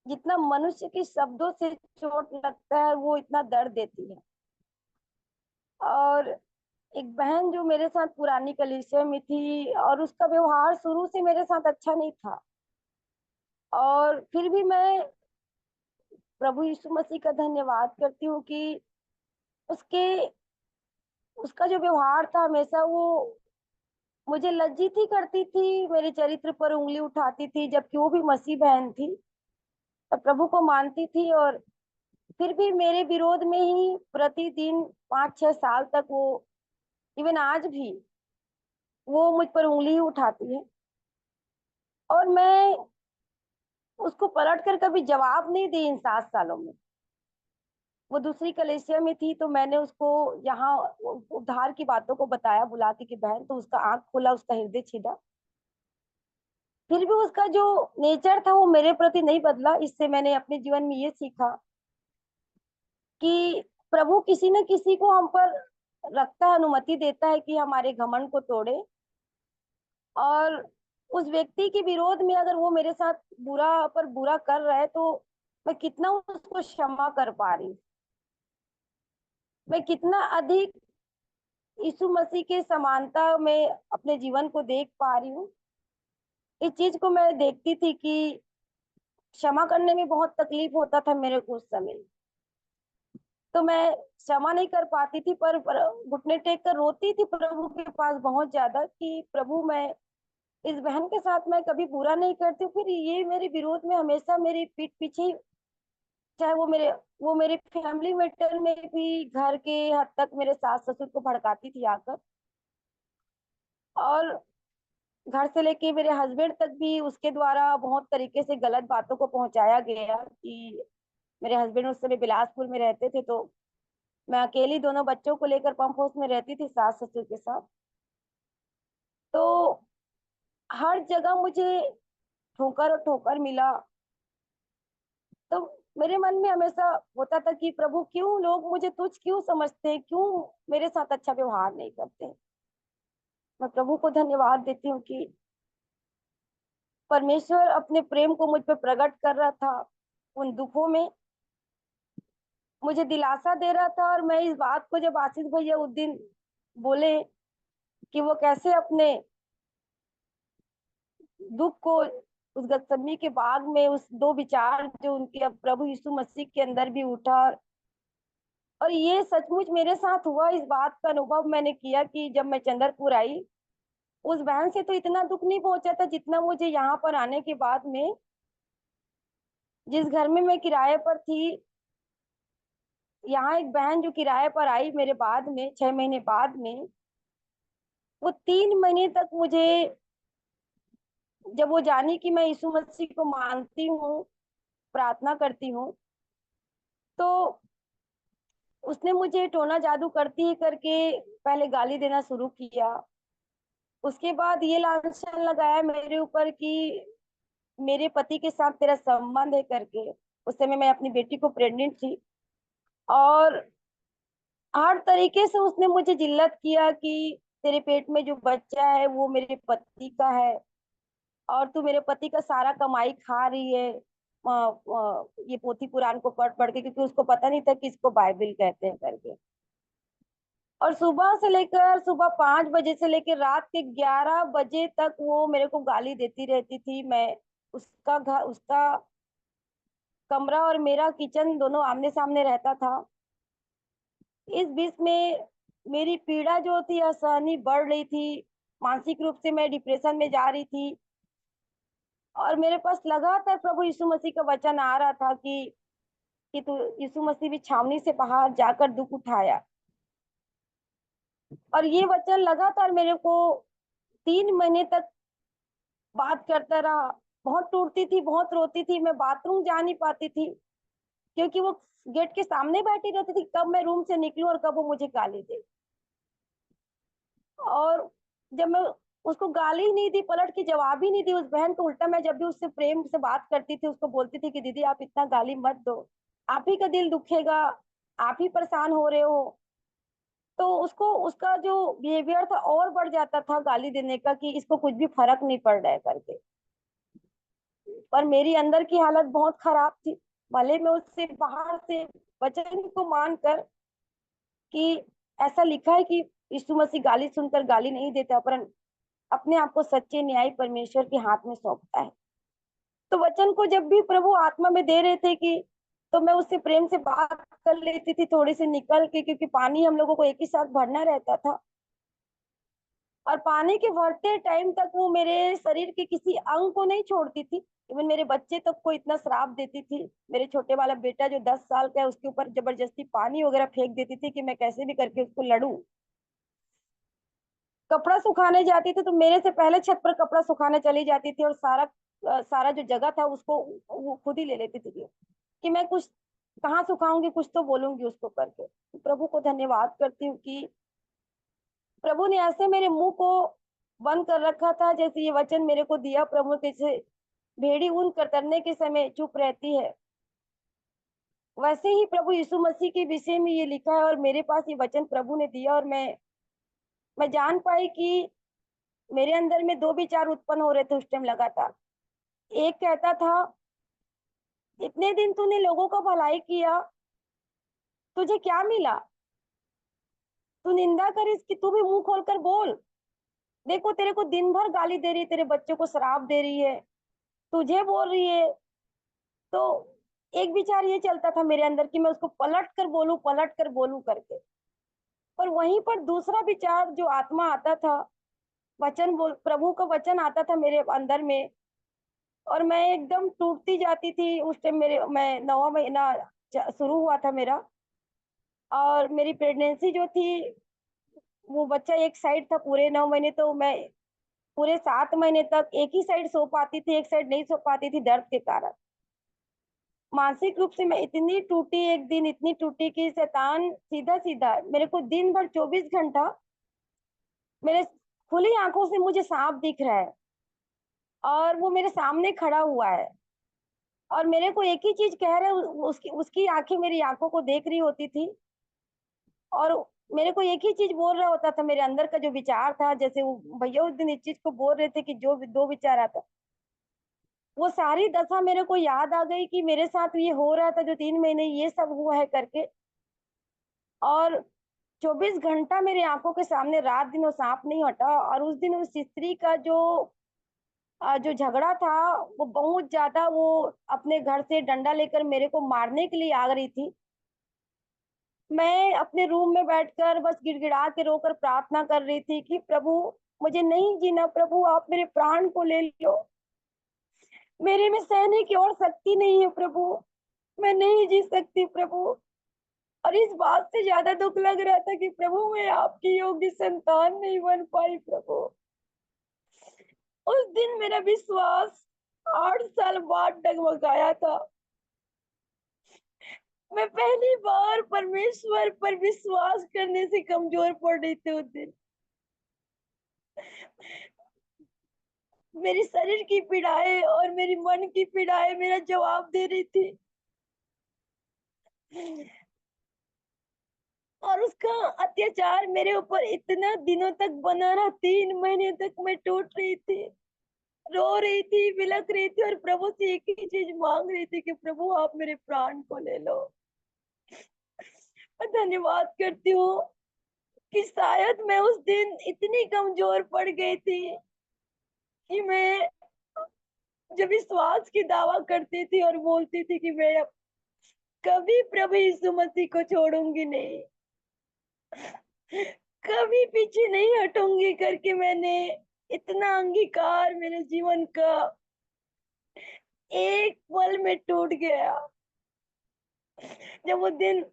जितना मनुष्य के शब्दों से चोट लगता है, वो इतना दर्द देती है। और एक बहन जो मेरे साथ पुरानी कलीसिया में थी, और उसका व्यवहार शुरू से मेरे साथ अच्छा नहीं था, और फिर भी मैं प्रभु यीशु मसीह का धन्यवाद करती हूँ कि उसके उसका जो व्यवहार था हमेशा, वो मुझे लज्जित ही करती थी, मेरे चरित्र पर उंगली उठाती थी, जबकि वो भी मसीह बहन थी और प्रभु को मानती थी। और फिर भी मेरे विरोध में ही प्रतिदिन 5-6 साल तक वो, इवन आज भी वो मुझ पर उंगली ही उठाती है, और मैं उसको पलट कर कभी जवाब नहीं दी इन 7 सालों में। वो दूसरी कलेसिया में थी, तो मैंने उसको यहाँ उद्धार की बातों को बताया बुला के कि बहन, तो उसका आंख खुला, उसका हृदय छिदा। फिर भी उसका जो नेचर था वो मेरे प्रति नहीं बदला। इससे मैंने अपने जीवन में ये सीखा कि प्रभु किसी न किसी को हम पर रखता है, अनुमति देता है कि हमारे घमंड को तोड़े। और उस व्यक्ति के विरोध में अगर वो मेरे साथ बुरा पर बुरा कर रहा है, तो मैं कितना उसको क्षमा कर पा रही, मैं कितना अधिक यीशु मसीह के समानता में अपने जीवन को देख पा रही हूँ। इस चीज को मैं देखती थी कि क्षमा करने में बहुत तकलीफ होता था मेरे को उस समय, तो मैं क्षमा नहीं कर पाती थी, पर घुटने टेक कर रोती थी प्रभु के पास बहुत ज्यादा कि प्रभु, मैं इस बहन के साथ मैं कभी बुरा नहीं करती, फिर ये मेरे विरोध में हमेशा मेरी पीठ पीछे, चाहे वो मेरे फैमिली मैटर में भी घर के हद तक मेरे सास ससुर को भड़काती थी आकर, और घर से लेके मेरे हस्बैंड तक भी उसके द्वारा बहुत तरीके से गलत बातों को पहुंचाया गया। कि मेरे हस्बैंड उस समय बिलासपुर में रहते थे, तो मैं अकेली दोनों बच्चों को लेकर पंप हाउस में रहती थी सास ससुर के साथ। तो हर जगह मुझे ठोकर और ठोकर मिला। तो मेरे मन में हमेशा होता था कि प्रभु, क्यों लोग मुझे तुच्छ क्यों समझते हैं, क्यों मेरे साथ अच्छा व्यवहार नहीं करते। मैं प्रभु को धन्यवाद देती हूँ कि परमेश्वर अपने प्रेम को मुझ पर प्रकट कर रहा था उन दुखों में, मुझे दिलासा दे रहा था। और मैं इस बात को, जब आशीष भैया उस दिन बोले कि वो कैसे अपने दुख को उस गत्समनी के बाग में, उस दो विचार जो उनके अब प्रभु यीशु मसीह के अंदर भी उठा, और ये सचमुच मेरे साथ हुआ। इस बात का अनुभव मैंने किया कि जब मैं चंद्रपुर आई, उस बहन से तो इतना दुख नहीं पहुंचा था जितना मुझे यहाँ पर आने के बाद में, जिस घर में मैं किराए पर थी, यहाँ एक बहन जो किराए पर आई मेरे बाद में 6 महीने बाद में, वो 3 महीने तक मुझे, जब वो जानी कि मैं यीशु मसीह को मानती हूँ, प्रार्थना करती हूँ, तो उसने मुझे टोना जादू करती ही करके पहले गाली देना शुरू किया। उसके बाद ये लांछन लगाया मेरे ऊपर कि मेरे पति के साथ तेरा संबंध है करके। उस समय मैं अपनी बेटी को प्रेग्नेंट थी, और हर तरीके से उसने मुझे जिल्लत किया कि तेरे पेट में जो बच्चा है वो मेरे पति का है, और तू मेरे पति का सारा कमाई खा रही है। ये पोथी पुराण को पढ़ पढ़ के, क्योंकि उसको पता नहीं था कि इसको बाइबल कहते हैं करके। और सुबह 5 बजे से लेकर रात के 11 बजे तक वो मेरे को गाली देती रहती थी। मैं उसका कमरा और मेरा किचन दोनों आमने सामने रहता था। इस बीच में मेरी पीड़ा जो थी असहनीय बढ़ रही थी। मानसिक रूप से मैं डिप्रेशन में जा रही थी और मेरे पास लगातार प्रभु यीशु मसीह का वचन आ रहा था कि तू यीशु मसीह भी छावनी से बाहर जाकर दुख उठाया। और ये वचन लगातार मेरे को 3 महीने तक बात करता रहा। बहुत टूटती थी, बहुत रोती थी, मैं बाथरूम जा नहीं पाती थी क्योंकि वो गेट के सामने बैठी रहती थी, कब मैं रूम से निकलूं और कब वो मुझे गाली दे। और जब मैं उसको गाली ही नहीं दी, पलट के जवाब ही नहीं दी उस बहन को, उल्टा मैं जब भी उससे प्रेम से बात करती थी उसको बोलती थी कि दीदी आप इतना गाली मत दो, आप ही का दिल दुखेगा, आप ही परेशान हो रहे हो। तो उसको उसका जो बिहेवियर था और बढ़ जाता था गाली देने का कि इसको कुछ भी फर्क नहीं पड़ रहा है करके। पर मेरी अंदर की हालत बहुत खराब थी। भले मैं उससे बाहर से वचन को मानकर कि ऐसा लिखा है कि यीशु मसीह गाली सुनकर गाली नहीं देता, पर अपने आप को सच्चे न्यायी परमेश्वर के हाथ में सौंपता है। तो वचन को जब भी प्रभु आत्मा में दे रहे थे कि तो मैं उससे प्रेम से बात कर लेती थी थोड़ी सी निकल के, क्योंकि पानी हम लोगों को एक ही साथ भरना रहता था। और पानी के भरते टाइम तक वो मेरे शरीर के किसी अंग को नहीं छोड़ती थी। इवन मेरे बच्चे तक को इतना श्राप देती थी। मेरे छोटे वाला बेटा जो 10 साल का है उसके ऊपर जबरदस्ती पानी वगैरह फेंक देती थी कि मैं कैसे भी करके उसको लड़ूं। कपड़ा सुखाने जाती थी तो मेरे से पहले छत पर कपड़ा सुखाने चली जाती थी और सारा जो जगह था उसको वो खुद ही ले लेती थी कि मैं कुछ कहाँ सुखाऊंगी, कुछ तो बोलूंगी उसको करके। प्रभु को धन्यवाद करती हूँ कि प्रभु ने ऐसे मेरे मुंह को बंद कर रखा था, जैसे ये वचन मेरे को दिया प्रभु के से भेड़ी ऊन कतरने के समय चुप रहती है, वैसे ही प्रभु यीशु मसीह के विषय में ये लिखा है। और मेरे पास ये वचन प्रभु ने दिया और मैं जान पाई कि मेरे अंदर में दो विचार उत्पन्न हो रहे थे उस टाइम लगातार। एक कहता था इतने दिन तूने लोगों का भलाई किया, तुझे क्या मिला? तू निंदा कर इसकी, तू भी मुंह खोलकर बोल। देखो तेरे को दिन भर गाली दे रही है, तेरे बच्चों को शराब दे रही है, तुझे बोल रही है। तो एक विचार ये चलता था मेरे अंदर कि मैं उसको पलट कर बोलूं करके। पर वहीं पर दूसरा विचार जो आत्मा आता था, प्रभु का वचन आता था मेरे अंदर में और मैं एकदम टूटती जाती थी। उस टाइम मैं 9वां महीना शुरू हुआ था मेरा और मेरी प्रेगनेंसी जो थी वो बच्चा एक साइड था पूरे 9 महीने। तो मैं पूरे 7 महीने तक एक ही साइड सो पाती थी, एक साइड नहीं सो पाती थी दर्द के कारण। मानसिक रूप से मैं इतनी टूटी, एक दिन इतनी टूटी कि शैतान सीधा सीधा मेरे को दिन भर 24 घंटा मेरे खुली आंखों से मुझे सांप दिख रहा है और वो मेरे सामने खड़ा हुआ है और मेरे को एक ही चीज कह रहे उसकी उसकी आंखें मेरी आंखों को देख रही होती थी और मेरे को एक ही चीज बोल रहा होता था। मेरे अंदर का जो विचार था, जैसे वो भैया उस दिन इस चीज को बोल रहे थे कि जो दो विचार आता, वो सारी दशा मेरे को याद आ गई कि मेरे साथ ये हो रहा था जो 3 महीने ये सब हुआ है करके। और 24 घंटा मेरी आंखों के सामने रात दिन वो सांप नहीं हटा। और उस दिन उस स्त्री का जो झगड़ा था वो बहुत ज्यादा, वो अपने घर से डंडा लेकर मेरे को मारने के लिए आ रही थी। मैं अपने रूम में बैठकर बस गिड़गिड़ा के रोकर प्रार्थना कर रही थी कि प्रभु मुझे नहीं जीना, प्रभु आप मेरे प्राण को ले लो, मेरे में सहने की और शक्ति नहीं है प्रभु, मैं नहीं जी सकती प्रभु। और इस बात से ज्यादा दुख लग रहा था कि प्रभु मैं आपकी योग्य संतान नहीं बन पाई प्रभु। उस दिन मेरा विश्वास 8 साल बाद डगमगाया था। मैं पहली बार परमेश्वर पर विश्वास करने से कमजोर पड़ रही थी उस दिन। मेरी शरीर की पीड़ाएं और मेरी मन की पीड़ाएं मेरा जवाब दे रही थी और उसका अत्याचार मेरे ऊपर इतना दिनों तक बना रहा। 3 महीने तक मैं टूट रही थी, रो रही थी, बिलख रही थी और प्रभु से एक ही चीज मांग रही थी कि प्रभु आप मेरे प्राण को ले लो। मैं धन्यवाद करती हूँ कि शायद मैं उस दिन इतनी कमजोर पड़ गई थी कि मैं जब विश्वास की दावा करती थी और बोलती थी कि मैं अब कभी प्रभु यीशु मसीह को छोड़ूंगी नहीं, कभी पीछे नहीं हटूंगी करके मैंने इतना अंगीकार मेरे जीवन का एक पल में टूट गया। जब वो दिन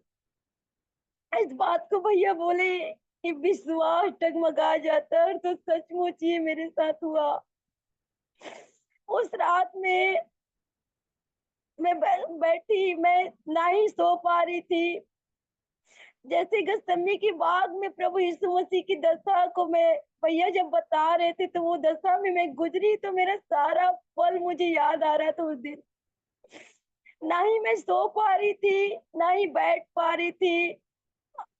इस बात को भैया बोले कि विश्वास डगमगा जाता है, तो सचमुच ये मेरे साथ हुआ। उस रात में मैं बैठी, मैं ना ही सो पा रही थी। जैसे गसतमी की बाग में प्रभु यीशु मसीह की दशा को मैं भैया जब बता रहे थे, तो वो दशा में मैं गुजरी, तो मेरा सारा पल मुझे याद आ रहा था उस दिन। ना ही मैं सो पा रही थी, ना ही बैठ पा रही थी।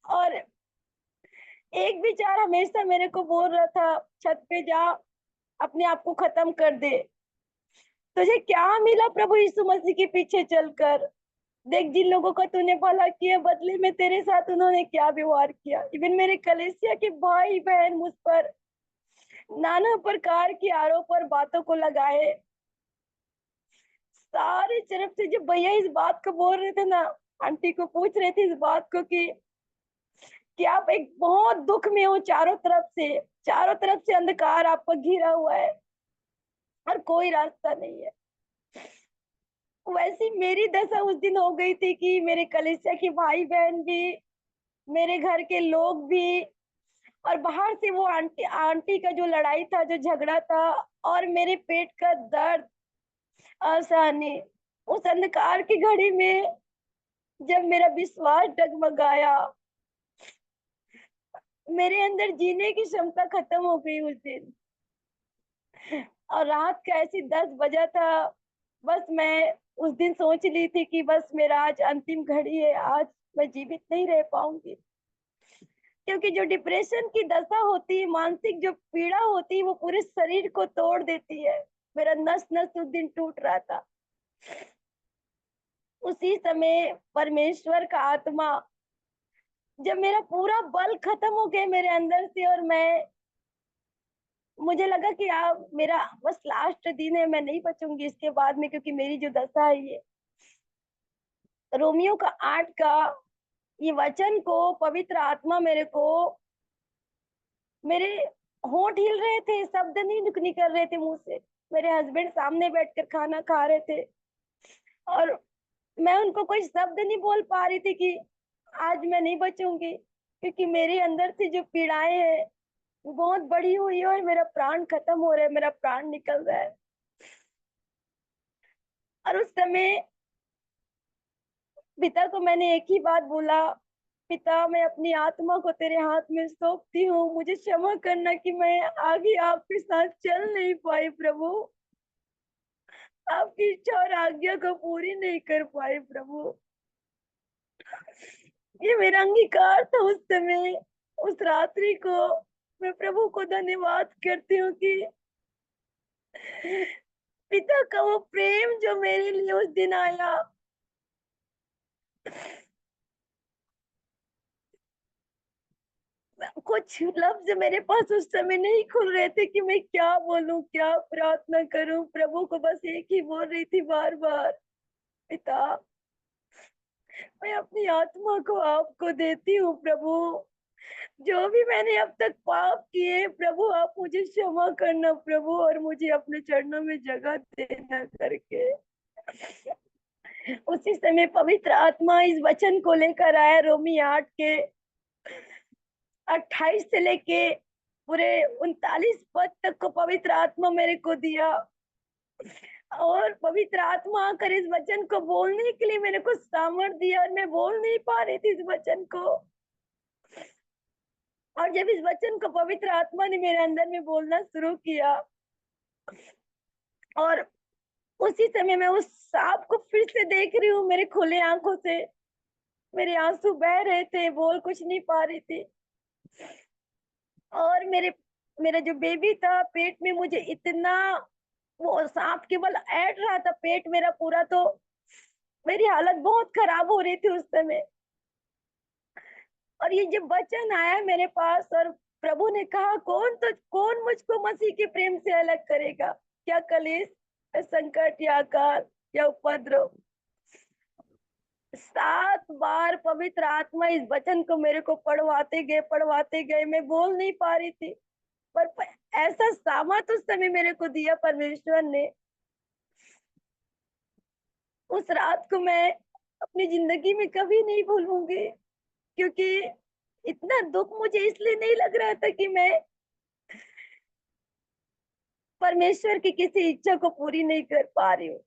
और एक विचार हमेशा मेरे को बोल रहा था, छत पे जा, अपने आप को खत्म कर दे। तुझे क्या मिला प्रभु यीशु मसीह के पीछे चलकर? देख, जिन लोगों का तूने भला किया, बदले में तेरे साथ उन्होंने क्या व्यवहार किया। इवन मेरे कलीसिया के भाई बहन मुझ पर नाना प्रकार के आरोप और बातों को लगाए। सारे तरफ से जब भैया इस बात को बोल रहे थे ना, आंटी को पूछ रहे थे इस बात को कि आप एक बहुत दुख में हो, चारों तरफ से अंधकार आप पर घिरा हुआ है और कोई रास्ता नहीं है। वैसी मेरी दशा उस दिन हो गई थी कि मेरे कलीसिया के भाई बहन भी, मेरे घर के लोग भी, और बाहर से वो आंटी आंटी का जो लड़ाई था, जो झगड़ा था, और मेरे पेट का दर्द असहनीय। उस अंधकार की घड़ी में जब मेरा विश्वास डगमगाया, मेरे अंदर जीने की क्षमता खत्म हो गई उस दिन। और रात का ऐसी 10 बजा था। बस मैं उस दिन सोच ली थी कि बस मेरा आज अंतिम घड़ी है, आज मैं जीवित नहीं रह पाऊंगी। क्योंकि जो डिप्रेशन की दशा होती है, मानसिक जो पीड़ा होती है, वो पूरे शरीर को तोड़ देती है। मेरा नस नस उस दिन टूट रहा था। उसी समय परमेश्वर का आत्मा, जब मेरा पूरा बल खत्म हो गया मेरे अंदर से, और मुझे लगा कि अब मेरा बस लास्ट दिन है, मैं नहीं बचूंगी इसके बाद में, क्योंकि मेरी जो दशा है ये रोमियो का 8 का ये वचन को पवित्र आत्मा मेरे को, मेरे होंठ हिल रहे थे, शब्द नहीं निकल रहे थे मुंह से। मेरे हस्बैंड सामने बैठकर खाना खा रहे थे और मैं उनको कोई शब्द नहीं बोल पा रही थी कि आज मैं नहीं बचूंगी, क्योंकि मेरे अंदर से जो पीड़ाएं हैं वो बहुत बड़ी हुई है और मेरा प्राण खत्म हो रहा है, मेरा प्राण निकल रहा है। और उस समय पिता को मैंने एक ही बात बोला, पिता, मैं अपनी आत्मा को तेरे हाथ में सौंपती हूँ, मुझे क्षमा करना कि मैं आगे आपके साथ चल नहीं पाई प्रभु, आपकी इच्छा और आज्ञा को पूरी नहीं कर पाई प्रभु। ये मेरा अंगीकार था उस समय, उस रात्रि को। मैं प्रभु को धन्यवाद करती हूँ कि पिता का वो प्रेम जो मेरे लिए उस दिन आया। कुछ लफ्ज मेरे पास उस समय नहीं खुल रहे थे कि मैं क्या बोलूं, क्या प्रार्थना करूं। प्रभु को बस एक ही बोल रही थी बार बार, पिता, मैं अपनी आत्मा को आपको देती हूँ प्रभु। जो भी मैंने अब तक पाप किए प्रभु, आप मुझे क्षमा करना प्रभु, और मुझे अपने चरणों में जगह देना करके। उसी समय पवित्र आत्मा इस वचन को लेकर आया, रोमी 8 के 28 से लेके पूरे 39 पद तक को पवित्र आत्मा मेरे को दिया। और पवित्र आत्मा आकर इस वचन को बोलने के लिए मेरे को सामर्थ्य दिया, और मैं बोल नहीं पा रही थी इस वचन को। और जब इस वचन को पवित्र आत्मा ने मेरे अंदर में बोलना शुरू किया, और उसी समय मैं उस सांप को फिर से देख रही हूँ मेरे खुले आंखों से। मेरे आंसू बह रहे थे, बोल कुछ नहीं पा रही थी। और मेरा जो बेबी था पेट में, मुझे इतना वो सांप केवल ऐड रहा था पेट मेरा पूरा, तो मेरी हालत बहुत खराब हो रही थी उस समय। और ये जब वचन आया मेरे पास और प्रभु ने कहा कौन मुझको मसीह के प्रेम से अलग करेगा, क्या क्लेश या संकट या अकाल या उपद्रव। 7 बार पवित्र आत्मा इस वचन को मेरे को पढ़वाते गए। मैं बोल नहीं पा रही थी, पर ऐसा सामर्थ उस समय मेरे को दिया परमेश्वर ने। उस रात को मैं अपनी जिंदगी में कभी नहीं भूलूंगी, क्योंकि इतना दुख मुझे इसलिए नहीं लग रहा था कि मैं परमेश्वर की किसी इच्छा को पूरी नहीं कर पा रही हूँ।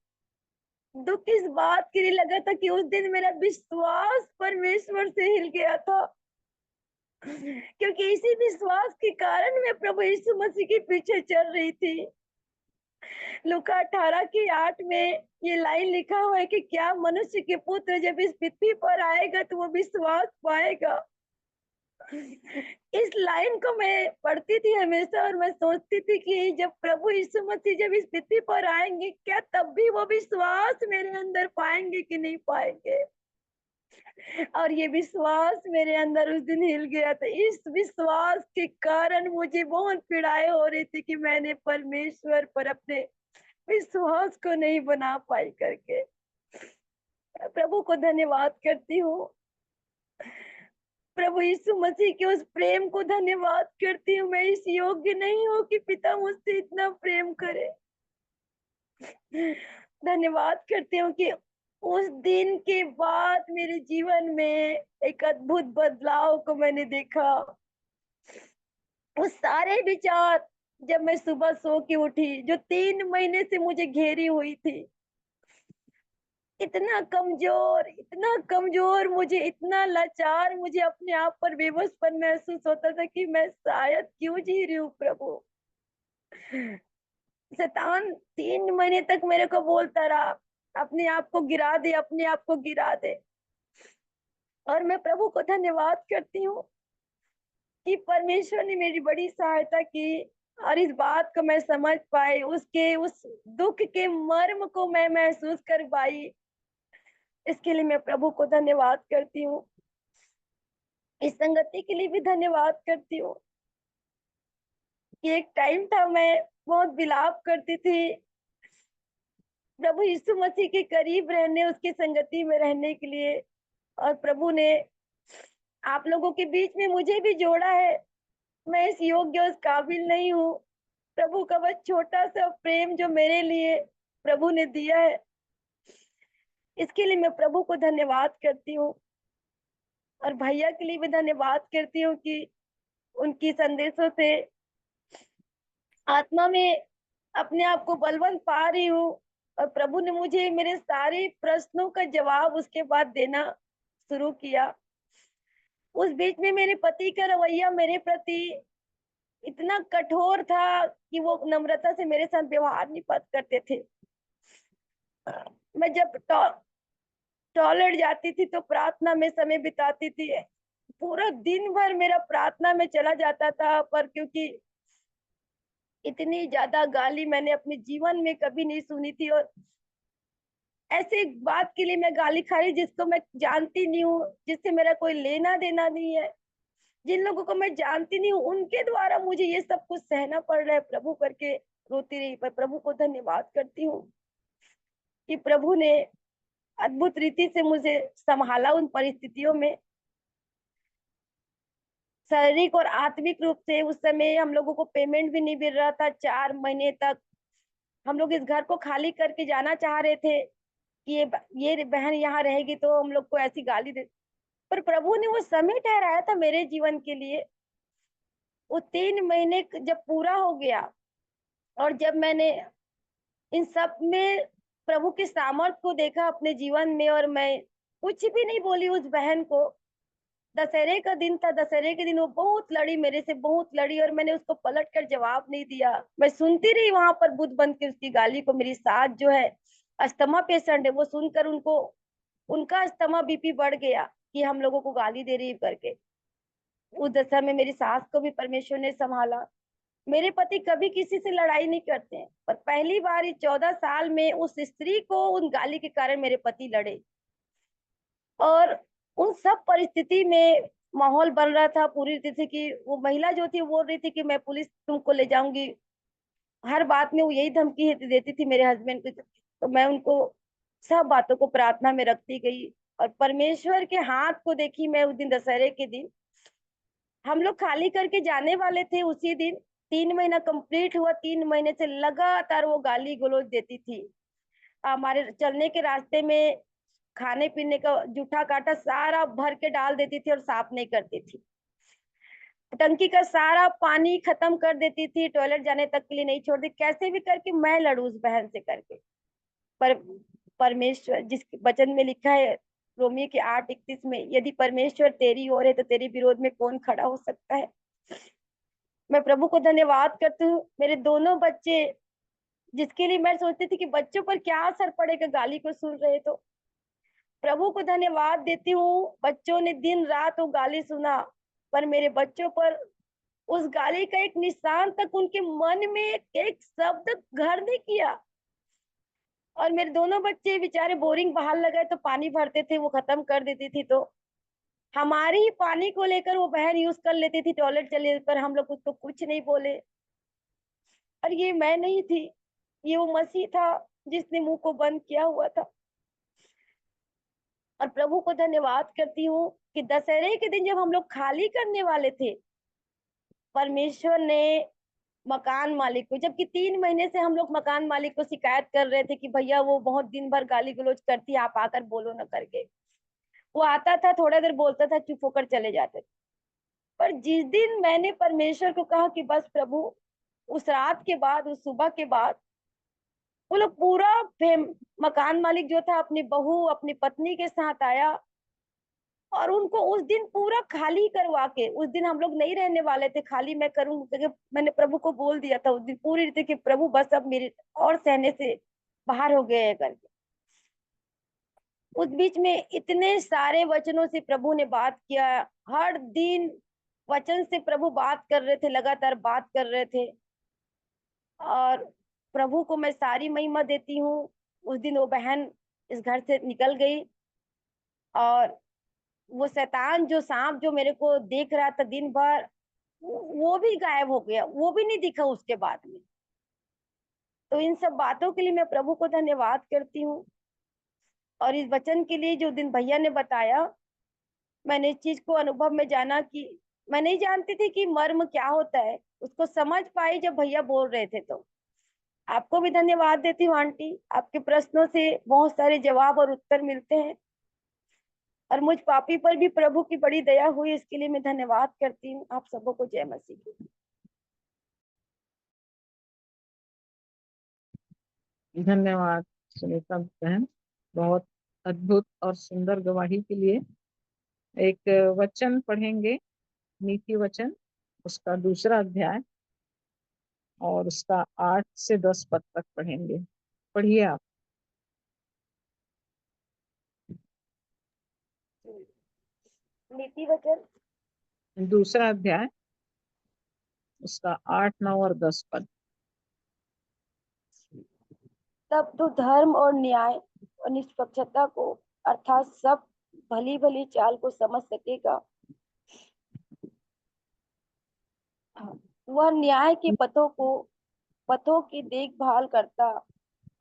दुख इस बात के लिए लगा था कि उस दिन मेरा विश्वास परमेश्वर से हिल गया था, क्योंकि इसी विश्वास के कारण मैं प्रभु यीशु मसीह के पीछे चल रही थी। लूका 18:8 में ये लाइन लिखा हुआ है कि क्या मनुष्य के पुत्र जब इस पृथ्वी पर आएगा तो वो विश्वास पाएगा। इस लाइन को मैं पढ़ती थी हमेशा और मैं सोचती थी कि जब प्रभु यीशु मसीह जब इस पृथ्वी पर आएंगे, क्या तब भी वो विश्वास मेरे अंदर पाएंगे कि नहीं पाएंगे। और ये विश्वास मेरे अंदर उस दिन हिल गया था। इस विश्वास के कारण मुझे बहुत पीड़ाएं हो रही थी कि मैंने परमेश्वर पर अपने विश्वास को नहीं बना पाई करके। प्रभु को धन्यवाद करती हूँ, प्रभु यीशु मसीह के उस प्रेम को धन्यवाद करती हूँ। मैं इस योग्य नहीं हूँ कि पिता मुझसे इतना प्रेम करे। धन्यवाद करती हूँ कि उस दिन के बाद मेरे जीवन में एक अद्भुत बदलाव को मैंने देखा। उस सारे विचार जब मैं सुबह सो के उठी, जो 3 महीने से मुझे घेरी हुई थी, इतना कमजोर, मुझे इतना लाचार, मुझे अपने आप पर बेबसपन महसूस होता था कि मैं शायद क्यों जी रही हूँ प्रभु। शैतान 3 महीने तक मेरे को बोलता रहा अपने आप को गिरा दे, अपने आप को गिरा दे। और मैं प्रभु को धन्यवाद करती हूँ कि परमेश्वर ने मेरी बड़ी सहायता की और इस बात को मैं समझ पाई, उसके उस दुख के मर्म को मैं महसूस कर पाई। इसके लिए मैं प्रभु को धन्यवाद करती हूँ। इस संगति के लिए भी धन्यवाद करती हूँ कि एक टाइम था मैं बहुत विलाप करती थी प्रभु यीशु मसीह के करीब रहने, उसकी संगति में रहने के लिए। और प्रभु ने आप लोगों के बीच में मुझे भी जोड़ा है। मैं इस योग्य, उस काबिल नहीं हूँ। प्रभु का बस छोटा सा प्रेम जो मेरे लिए प्रभु ने दिया है, इसके लिए मैं प्रभु को धन्यवाद करती हूँ। और भैया के लिए भी धन्यवाद करती हूँ कि उनकी संदेशों से आत्मा में अपने आप को बलवंत पा रही हूँ। और प्रभु ने मुझे मेरे सारे प्रश्नों का जवाब उसके बाद देना शुरू किया। उस बीच में मेरे पति का रवैया मेरे प्रति इतना कठोर था कि वो नम्रता से मेरे साथ व्यवहार नहीं करते थे। मैं जब टॉयलेट जाती थी तो प्रार्थना में समय बिताती थी। पूरा दिन भर मेरा प्रार्थना में चला जाता था, पर क्योंकि इतनी ज्यादा गाली मैंने अपने जीवन में कभी नहीं सुनी थी। और ऐसे बात के लिए मैं गाली खा रही जिसको मैं जानती नहीं हूँ, जिससे मेरा कोई लेना देना नहीं है, जिन लोगों को मैं जानती नहीं हूँ, उनके द्वारा मुझे ये सब कुछ सहना पड़ रहा है प्रभु करके रोती रही। पर प्रभु को धन्यवाद करती हूँ कि प्रभु ने अद्भुत रीति से मुझे संभाला उन परिस्थितियों में, शारीरिक और आत्मिक रूप से। उस समय हम लोगों को पेमेंट भी नहीं मिल रहा था। 4 महीने तक हम लोग इस घर को खाली करके जाना चाह रहे थे कि ये बहन यहाँ रहेगी तो हम लोग को ऐसी गाली दे, पर प्रभु ने वो समय ठहराया था मेरे जीवन के लिए। वो 3 महीने जब पूरा हो गया और जब मैंने इन सब में प्रभु के सामर्थ्य को देखा अपने जीवन में, और मैं कुछ भी नहीं बोली उस बहन को। दशहरे का दिन था, दशहरे के दिन वो बहुत लड़ी मेरे से, बहुत लड़ी, और मैंने उसको पलट कर जवाब नहीं दिया। मैं सुनती रही वहां पर बुद्ध बन के उसकी गाली को। मेरी सास जो है अस्थमा पेशेंट है, वो सुनकर उनका अस्थमा बीपी बढ़ गया कि हम लोगों को गाली दे रही है करके। उस दशा में मेरी सास को भी परमेश्वर ने संभाला। मेरे पति कभी किसी से लड़ाई नहीं करते हैं, पर पहली बार 14 साल में उस स्त्री को उन गाली के कारण मेरे पति लड़े। और उन सब परिस्थिति में माहौल बन रहा था पूरी रीति से कि वो महिला जो थी वो बोल रही थी कि मैं पुलिस तुमको ले जाऊंगी। हर बात में वो यही धमकी देती थी मेरे हस्बैंड को। तो मैं उनको सब बातों को प्रार्थना में रखती गई और परमेश्वर के हाथ को देखी। मैं उस दिन दशहरे के दिन हम लोग खाली करके जाने वाले थे उसी दिन। 3 महीना कंप्लीट हुआ, 3 महीने से लगातार वो गाली गलौज देती थी। हमारे चलने के रास्ते में खाने पीने का जूठा काटा सारा भर के डाल देती थी और साफ नहीं करती थी। टंकी का सारा पानी खत्म कर देती थी, टॉयलेट जाने तक के लिए नहीं छोड़ती। कैसे भी करके मैं लड़ू उस बहन से करके। पर परमेश्वर, जिस वचन में लिखा है रोमियो के 8:31 में, यदि परमेश्वर तेरी ओर है तो तेरे विरोध में कौन खड़ा हो सकता है। मैं प्रभु को धन्यवाद करती हूँ। मेरे दोनों बच्चे, जिसके लिए मैं सोचती थी कि बच्चों पर क्या असर पड़ेगा गाली को सुन रहे, तो प्रभु को धन्यवाद देती हूँ। बच्चों ने दिन रात वो गाली सुना, पर मेरे बच्चों पर उस गाली का एक निशान तक उनके मन में एक शब्द घर नहीं किया। और मेरे दोनों बच्चे बेचारे बोरिंग बाहर लगे तो पानी भरते थे, वो खत्म कर देती थी, तो हमारी ही पानी को लेकर वो बहन यूज कर लेती थी टॉयलेट चले, पर हम लोग उसको कुछ नहीं बोले। और ये मैं नहीं थी, ये वो मसीह था जिसने मुंह को बंद किया हुआ था। और प्रभु को धन्यवाद करती हूँ कि दशहरे के दिन जब हम लोग खाली करने वाले थे, परमेश्वर ने मकान मालिक को, जबकि 3 महीने से हम लोग मकान मालिक को शिकायत कर रहे थे कि भैया वो बहुत दिन भर गाली गलौज करती है, आप आकर बोलो ना करके। वो आता था, थोड़ा देर बोलता था, चुप होकर चले जाते थे। पर जिस दिन मैंने परमेश्वर को कहा कि बस प्रभु, उस रात के बाद, उस सुबह के बाद वो लोग पूरा मकान मालिक जो था अपनी बहू अपनी पत्नी के साथ आया और उनको उस दिन पूरा खाली करवा के, उस दिन हम लोग नहीं रहने वाले थे, खाली मैं करूँ क्योंकि मैंने प्रभु को बोल दिया था उस दिन पूरी रीति कि प्रभु बस अब मेरे और सहने से बाहर हो गए हैं करके। उस बीच में इतने सारे वचनों से प्रभु ने बात किया। हर दिन वचन से प्रभु बात कर रहे थे, लगातार बात कर रहे थे। और प्रभु को मैं सारी महिमा देती हूँ। उस दिन वो बहन इस घर से निकल गई और वो शैतान जो सांप जो मेरे को देख रहा था दिन भर, वो भी गायब हो गया, वो भी नहीं दिखा उसके बाद में। तो इन सब बातों के लिए मैं प्रभु को धन्यवाद करती हूँ। और इस वचन के लिए जो दिन भैया ने बताया, मैंने इस चीज को अनुभव में जाना कि मैं नहीं जानती थी कि मर्म क्या होता है, उसको समझ पाई जब भैया बोल रहे थे। तो आपको भी धन्यवाद देती हूँ आंटी, आपके प्रश्नों से बहुत सारे जवाब और उत्तर मिलते हैं। और मुझ पापी पर भी प्रभु की बड़ी दया हुई, इसके लिए मैं धन्यवाद करती हूँ। आप सबों को जय मसीह की। धन्यवाद सुनीता बहन, बहुत अद्भुत और सुंदर गवाही के लिए। एक वचन पढ़ेंगे, नीति वचन, उसका 2 अध्याय और उसका 8 से 10 पद तक पढ़ेंगे। पढ़िए आप। नीति वचन 2 अध्याय, उसका 8, 9 और 10 पद। तब तो धर्म और न्याय और निष्पक्षता को, अर्थात सब भली भली चाल को समझ सकेगा। वह न्याय के पथों की देखभाल करता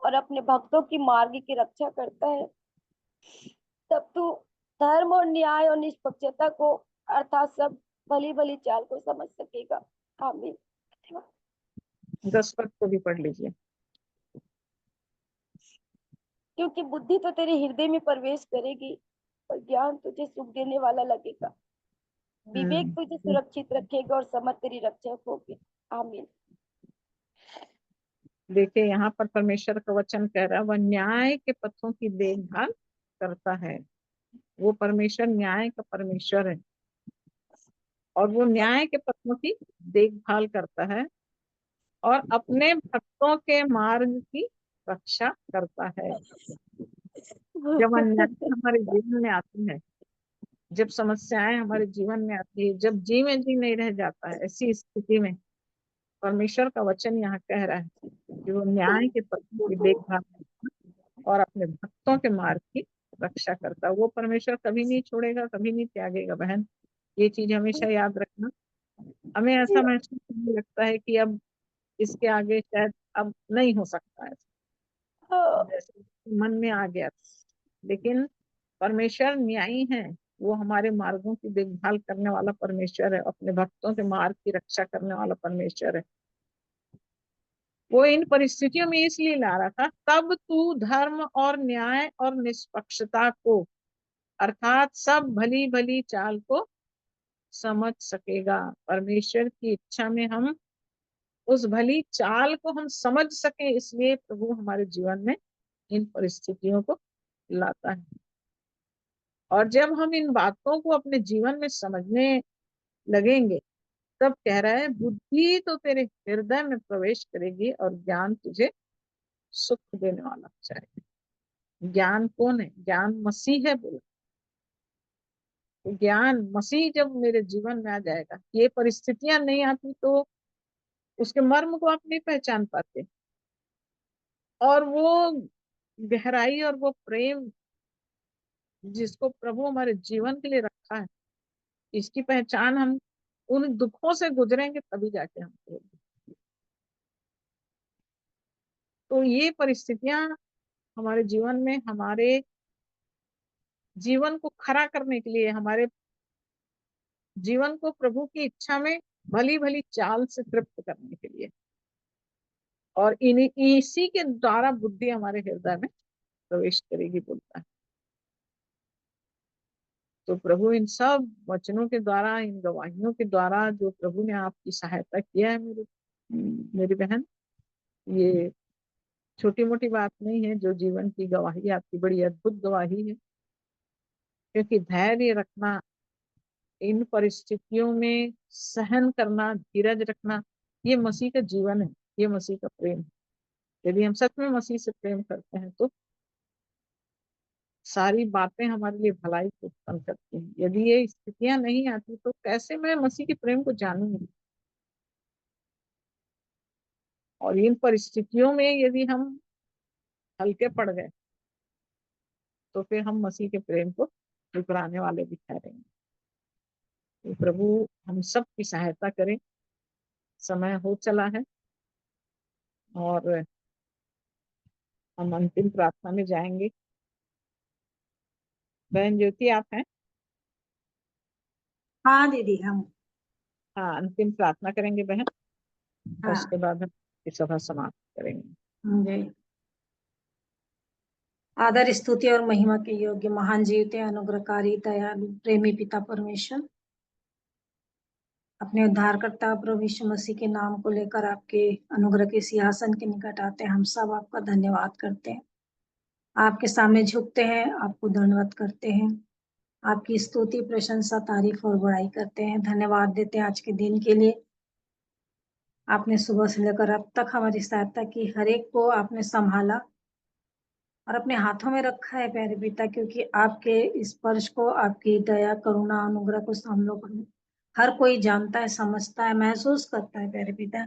और अपने भक्तों की मार्ग की रक्षा करता है। तब तो धर्म और न्याय और निष्पक्षता को, अर्थात सब भली भली चाल को समझ सकेगा। आमीन। 10 पद को भी पढ़ लीजिए। क्योंकि बुद्धि तो तेरे हृदय में प्रवेश करेगी और ज्ञान तुझे सुख देने वाला लगेगा। विवेक तुझे सुरक्षित रखेगा और समझ तेरी रक्षा होगी। आमीन। देखिए यहाँ पर परमेश्वर का वचन कह रहा है, वह न्याय के पथों की देखभाल करता है। वो परमेश्वर न्याय का परमेश्वर है और वो न्याय के पथों की देखभाल करता है और अपने भक्तों के मार्ग की रक्षा करता है। जब अन्याय हमारे जीवन में आती है, जब समस्याएं हमारे जीवन में आती है, जब जी में जी नहीं रह जाता है, ऐसी स्थिति में परमेश्वर का वचन यहाँ कह रहा है कि वो न्याय के पथों की देखभाल और अपने भक्तों के मार्ग की रक्षा करता है। वो परमेश्वर कभी नहीं छोड़ेगा, कभी नहीं त्यागेगा बहन। ये चीज हमेशा याद रखना। हमें ऐसा महसूस होने लगता है कि अब इसके आगे शायद अब नहीं हो सकता है, जैसे मन में आ गया। लेकिन परमेश्वर न्यायी है, वो हमारे मार्गों की देखभाल करने वाला परमेश्वर है, अपने भक्तों के मार्ग की रक्षा करने वाला परमेश्वर है। वो इन परिस्थितियों में इसलिए ला रहा था, तब तू धर्म और न्याय और निष्पक्षता को, अर्थात सब भली भली चाल को समझ सकेगा। परमेश्वर की इच्छा में हम उस भली चाल को हम समझ सके, इसलिए प्रभु हमारे जीवन में इन परिस्थितियों को लाता है। और जब हम इन बातों को अपने जीवन में समझने लगेंगे, तब कह रहा है बुद्धि तो तेरे हृदय में प्रवेश करेगी और ज्ञान तुझे सुख देने वाला हो जाएगा। ज्ञान कौन है? ज्ञान मसीह है बोला। तो ज्ञान मसीह जब मेरे जीवन में आ जाएगा, ये परिस्थितियां नहीं आती तो उसके मर्म को आप नहीं पहचान पाते। और वो गहराई और वो प्रेम जिसको प्रभु हमारे जीवन के लिए रखा है, इसकी पहचान हम उन दुखों से गुजरेंगे तभी जाके हम करेंगे। तो ये परिस्थितियां हमारे जीवन में हमारे जीवन को खड़ा करने के लिए, हमारे जीवन को प्रभु की इच्छा में भली भली चाल से तृप्त करने के लिए, और इसी के द्वारा बुद्धि हमारे हृदय में प्रवेश करेगी बोलता है। तो प्रभु इन सब वचनों के द्वारा, इन गवाहियों के द्वारा जो प्रभु ने आपकी सहायता किया है मेरी बहन, ये छोटी मोटी बात नहीं है। जो जीवन की गवाही आपकी बड़ी अद्भुत गवाही है, क्योंकि धैर्य रखना, इन परिस्थितियों में सहन करना, धीरज रखना, ये मसीह का जीवन है, ये मसीह का प्रेम है। यदि हम सच में मसीह से प्रेम करते हैं तो सारी बातें हमारे लिए भलाई को उत्पन्न करती हैं। यदि ये स्थितियां नहीं आती तो कैसे मैं मसीह के प्रेम को जानूंगी? और इन परिस्थितियों में यदि हम हल्के पड़ गए तो फिर हम मसीह के प्रेम को ठुकराने वाले भी ठहरेंगे। तो प्रभु हम सब की सहायता करें। समय हो चला है और हम अंतिम प्रार्थना में जाएंगे। बहन ज्योति आप हैं? हाँ दीदी, हम हाँ, अंतिम प्रार्थना करेंगे बहन, और हाँ उसके बाद हम इस सभा समाप्त करेंगे। जी। आदर, स्तुति और महिमा के योग्य महान जीवते अनुग्रहकारी दयालु प्रेमी पिता परमेश्वर, अपने उद्धारकर्ता प्रभु यीशु मसीह के नाम को लेकर आपके अनुग्रह के सिंहासन के निकट आते हैं। हम सब आपका धन्यवाद करते हैं, आपके सामने झुकते हैं, आपको दंडवत करते हैं, आपकी स्तुति, प्रशंसा, तारीफ और बड़ाई करते हैं। धन्यवाद देते हैं आज के दिन के लिए। आपने सुबह से लेकर अब तक हमारी सहायता की, हर एक को आपने संभाला और अपने हाथों में रखा है प्यारे पिता, क्योंकि आपके स्पर्श को, आपकी दया, करुणा, अनुग्रह को हम लोग, हर कोई जानता है, समझता है, महसूस करता है प्यारे पिता,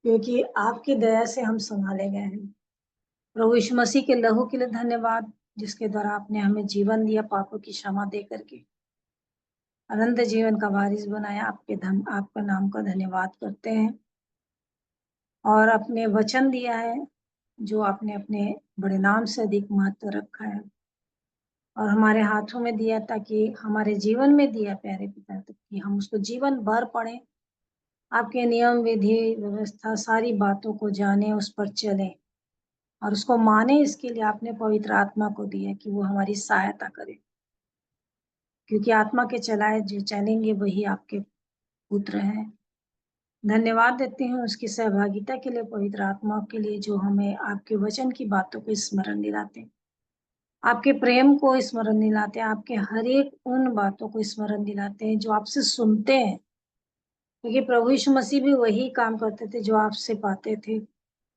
क्योंकि आपकी दया से हम संभाले गए हैं। प्रभु यीशु मसीह के लहू के लिए धन्यवाद, जिसके द्वारा आपने हमें जीवन दिया, पापों की क्षमा दे करके अनंत जीवन का वारिस बनाया। आपका नाम का धन्यवाद करते हैं, और अपने वचन दिया है जो आपने अपने बड़े नाम से अधिक महत्व रखा है और हमारे हाथों में दिया, ताकि हमारे जीवन में दिया प्यारे पिता, ताकि हम उसको जीवन भर पढ़ें, आपके नियम, विधि, व्यवस्था, सारी बातों को जाने, उस पर चलें और उसको माने। इसके लिए आपने पवित्र आत्मा को दिया कि वो हमारी सहायता करे, क्योंकि आत्मा के चलाए जो चलेंगे वही आपके पुत्र हैं। धन्यवाद देते हैं उसकी सहभागिता के लिए, पवित्र आत्मा के लिए, जो हमें आपके वचन की बातों को स्मरण दिलाते हैं, आपके प्रेम को स्मरण दिलाते हैं, आपके हर एक उन बातों को स्मरण दिलाते हैं जो आपसे सुनते हैं, क्योंकि प्रभु यीशु मसीह भी वही काम करते थे जो आपसे पाते थे।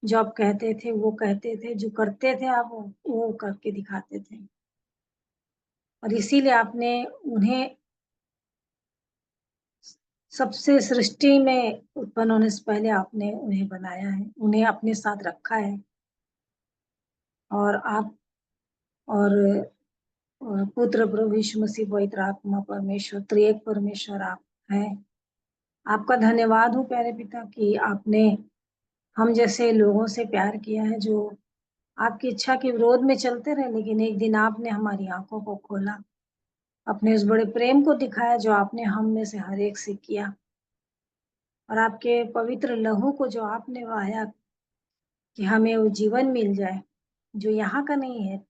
जो आप कहते थे वो कहते थे, जो करते थे आप वो करके दिखाते थे, और इसीलिए आपने उन्हें सबसे सृष्टि में उत्पन्न होने से पहले आपने उन्हें बनाया है, उन्हें अपने साथ रखा है। और आप और और पुत्र प्रभु यीशु मसीह, पवित्र आत्मा परमेश्वर, त्रिएक परमेश्वर आप हैं। आपका धन्यवाद हो प्यारे पिता कि आपने हम जैसे लोगों से प्यार किया है जो आपकी इच्छा के विरोध में चलते रहे, लेकिन एक दिन आपने हमारी आंखों को खोला, अपने उस बड़े प्रेम को दिखाया जो आपने हम में से हर एक से किया, और आपके पवित्र लहू को जो आपने बहाया कि हमें वो जीवन मिल जाए जो यहाँ का नहीं है,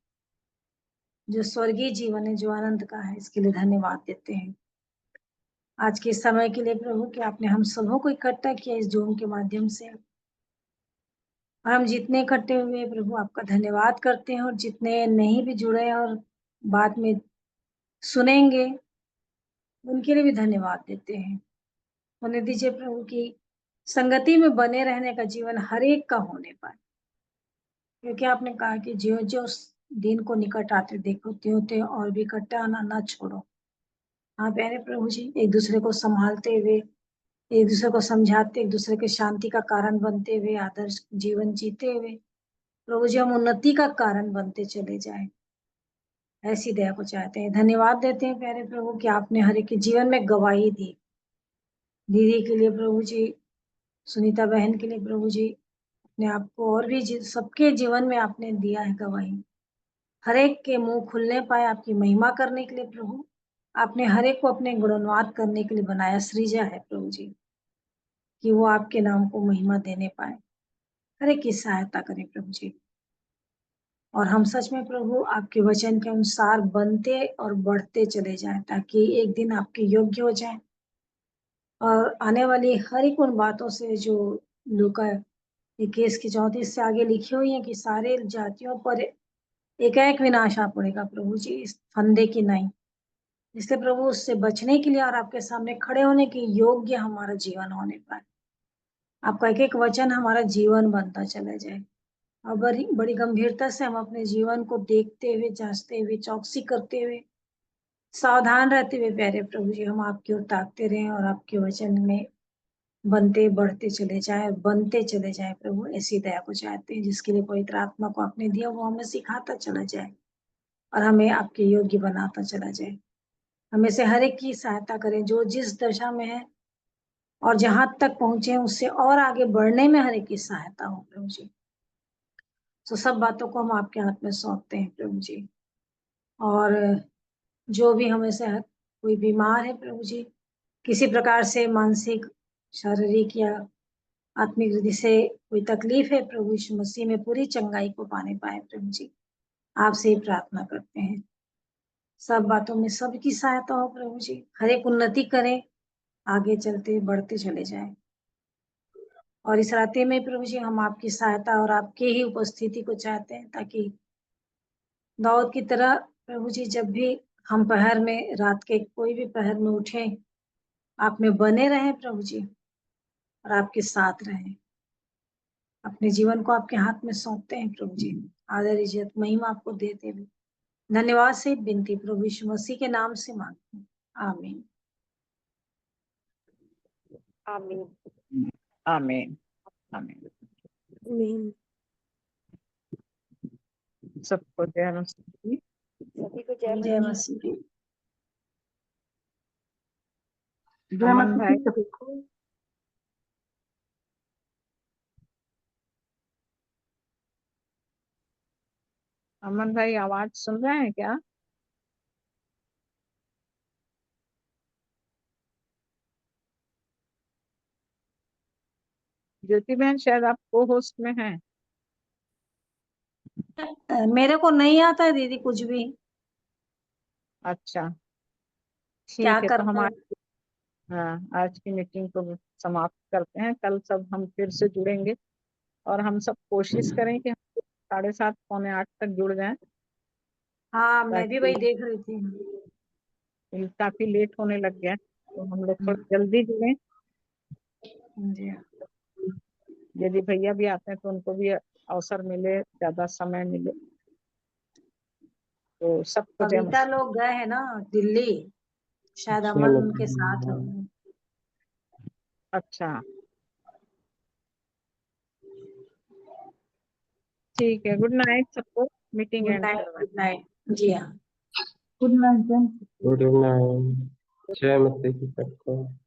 जो स्वर्गीय जीवन है, जो अनंत का है। इसके लिए धन्यवाद देते हैं आज के समय के लिए प्रभु कि आपने हम सबों को इकट्ठा किया इस जूम के माध्यम से, और हम जितने इकट्ठे हुए प्रभु आपका धन्यवाद करते हैं, और जितने नहीं भी जुड़े और बाद में सुनेंगे उनके लिए भी धन्यवाद देते हैं। होने दीजिए प्रभु की संगति में बने रहने का जीवन हर एक का होने पाए, क्योंकि आपने कहा कि जो जो उस दिन को निकट आते देखो त्यों त्यों और भी इकट्ठा आना ना छोड़ो। हाँ प्यारे प्रभु जी, एक दूसरे को संभालते हुए, एक दूसरे को समझाते, एक दूसरे के शांति का कारण बनते हुए, आदर्श जीवन जीते हुए प्रभु जी हम उन्नति का कारण बनते चले जाएं, ऐसी दया को चाहते हैं। धन्यवाद देते हैं प्यारे प्रभु कि आपने हर एक के जीवन में गवाही दी। दीदी के लिए प्रभु जी, सुनीता बहन के लिए प्रभु जी, अपने आप को और भी सबके जीवन में आपने दिया है गवाही। हर एक के मुंह खुलने पाए आपकी महिमा करने के लिए प्रभु, आपने हर एक को अपने गुणवाद करने के लिए बनाया, सृजा है प्रभु जी, कि वो आपके नाम को महिमा देने पाए। हर एक की सहायता करें प्रभु जी, और हम सच में प्रभु आपके वचन के अनुसार बनते और बढ़ते चले जाएं, ताकि एक दिन आपके योग्य हो जाएं, और आने वाली हर एक उन बातों से जो लूका 21 की 34 से आगे लिखी हुई है कि सारे जातियों पर एकाएक विनाश आ पड़ेगा प्रभु जी, इस फंदे की नहीं। इसलिए प्रभु उससे बचने के लिए और आपके सामने खड़े होने के योग्य हमारा जीवन होने पाए, आपका एक एक वचन हमारा जीवन बनता चला जाए, और बड़ी बड़ी गंभीरता से हम अपने जीवन को देखते हुए, जांचते हुए, चौकसी करते हुए, सावधान रहते हुए प्यारे प्रभु जी हम आपकी ओर ताकते रहें, और आपके वचन में बनते बढ़ते चले जाए, बनते चले जाए प्रभु। ऐसी दया को चाहते हैं जिसके लिए पवित्र आत्मा को आपने दिया, वो हमें सिखाता चला जाए और हमें आपके योग्य बनाता चला जाए। हमें से हर एक की सहायता करें जो जिस दशा में है, और जहां तक पहुंचे उससे और आगे बढ़ने में हर एक की सहायता हो प्रभु जी। तो सब बातों को हम आपके हाथ में सौंपते हैं प्रभु जी, और जो भी हमें से कोई बीमार है प्रभु जी, किसी प्रकार से मानसिक, शारीरिक या आत्मिक रीति से कोई तकलीफ है प्रभु यीशु मसीह में पूरी चंगाई को पाने पाए प्रभु जी, आपसे ही प्रार्थना करते हैं। सब बातों में सबकी सहायता हो प्रभु जी, हर एक उन्नति करें, आगे चलते बढ़ते चले जाएं, और इस रात्रि में प्रभु जी हम आपकी सहायता और आपके ही उपस्थिति को चाहते हैं, ताकि दाऊद की तरह प्रभु जी जब भी हम पहर में, रात के कोई भी पहर में उठे, आप में बने रहें प्रभु जी, और आपके साथ रहें। अपने जीवन को आपके हाथ में सौंपते हैं प्रभु जी, आदर इज्जत महिमा आपको देते हुए धन्यवाद से विनती प्रभु यीशु मसीह के नाम से मांगते हैं, आमीन। आमीन। आमीन आमीन। आमीन। सबको जय मसीह। सभी को जय जय मसीह। मसीह की। जय अमन मसीह भाई, की सभी को। अमन भाई आवाज सुन रहे हैं क्या? ज्योति बहन शायद आप को होस्ट में हैं। मेरे को नहीं आता है दीदी कुछ भी। अच्छा क्या ठीक है, तो हम करते आज, हैं? हाँ, आज की मीटिंग को समाप्त करते हैं। कल सब हम फिर से जुड़ेंगे, और हम सब कोशिश करें कि हम 7:30 पौने 8 तक जुड़ जाएं, हाँ मैं भी ताकि वही देख रही थी। काफी लेट होने लग गया, तो हम लोग थोड़ा जल्दी जुड़ें। जी यदि भैया भी आते हैं तो उनको भी अवसर मिले, ज्यादा समय मिले। तो सबको जय कविता मसीह। लोग गए हैं ना दिल्ली, शायद अमन उनके साथ है। अच्छा ठीक है, गुड नाइट सबको, मीटिंग गुड एंड नाइट, करवाएं। Good night. जी हाँ। Good night. Good night. जय मसीह की सबको।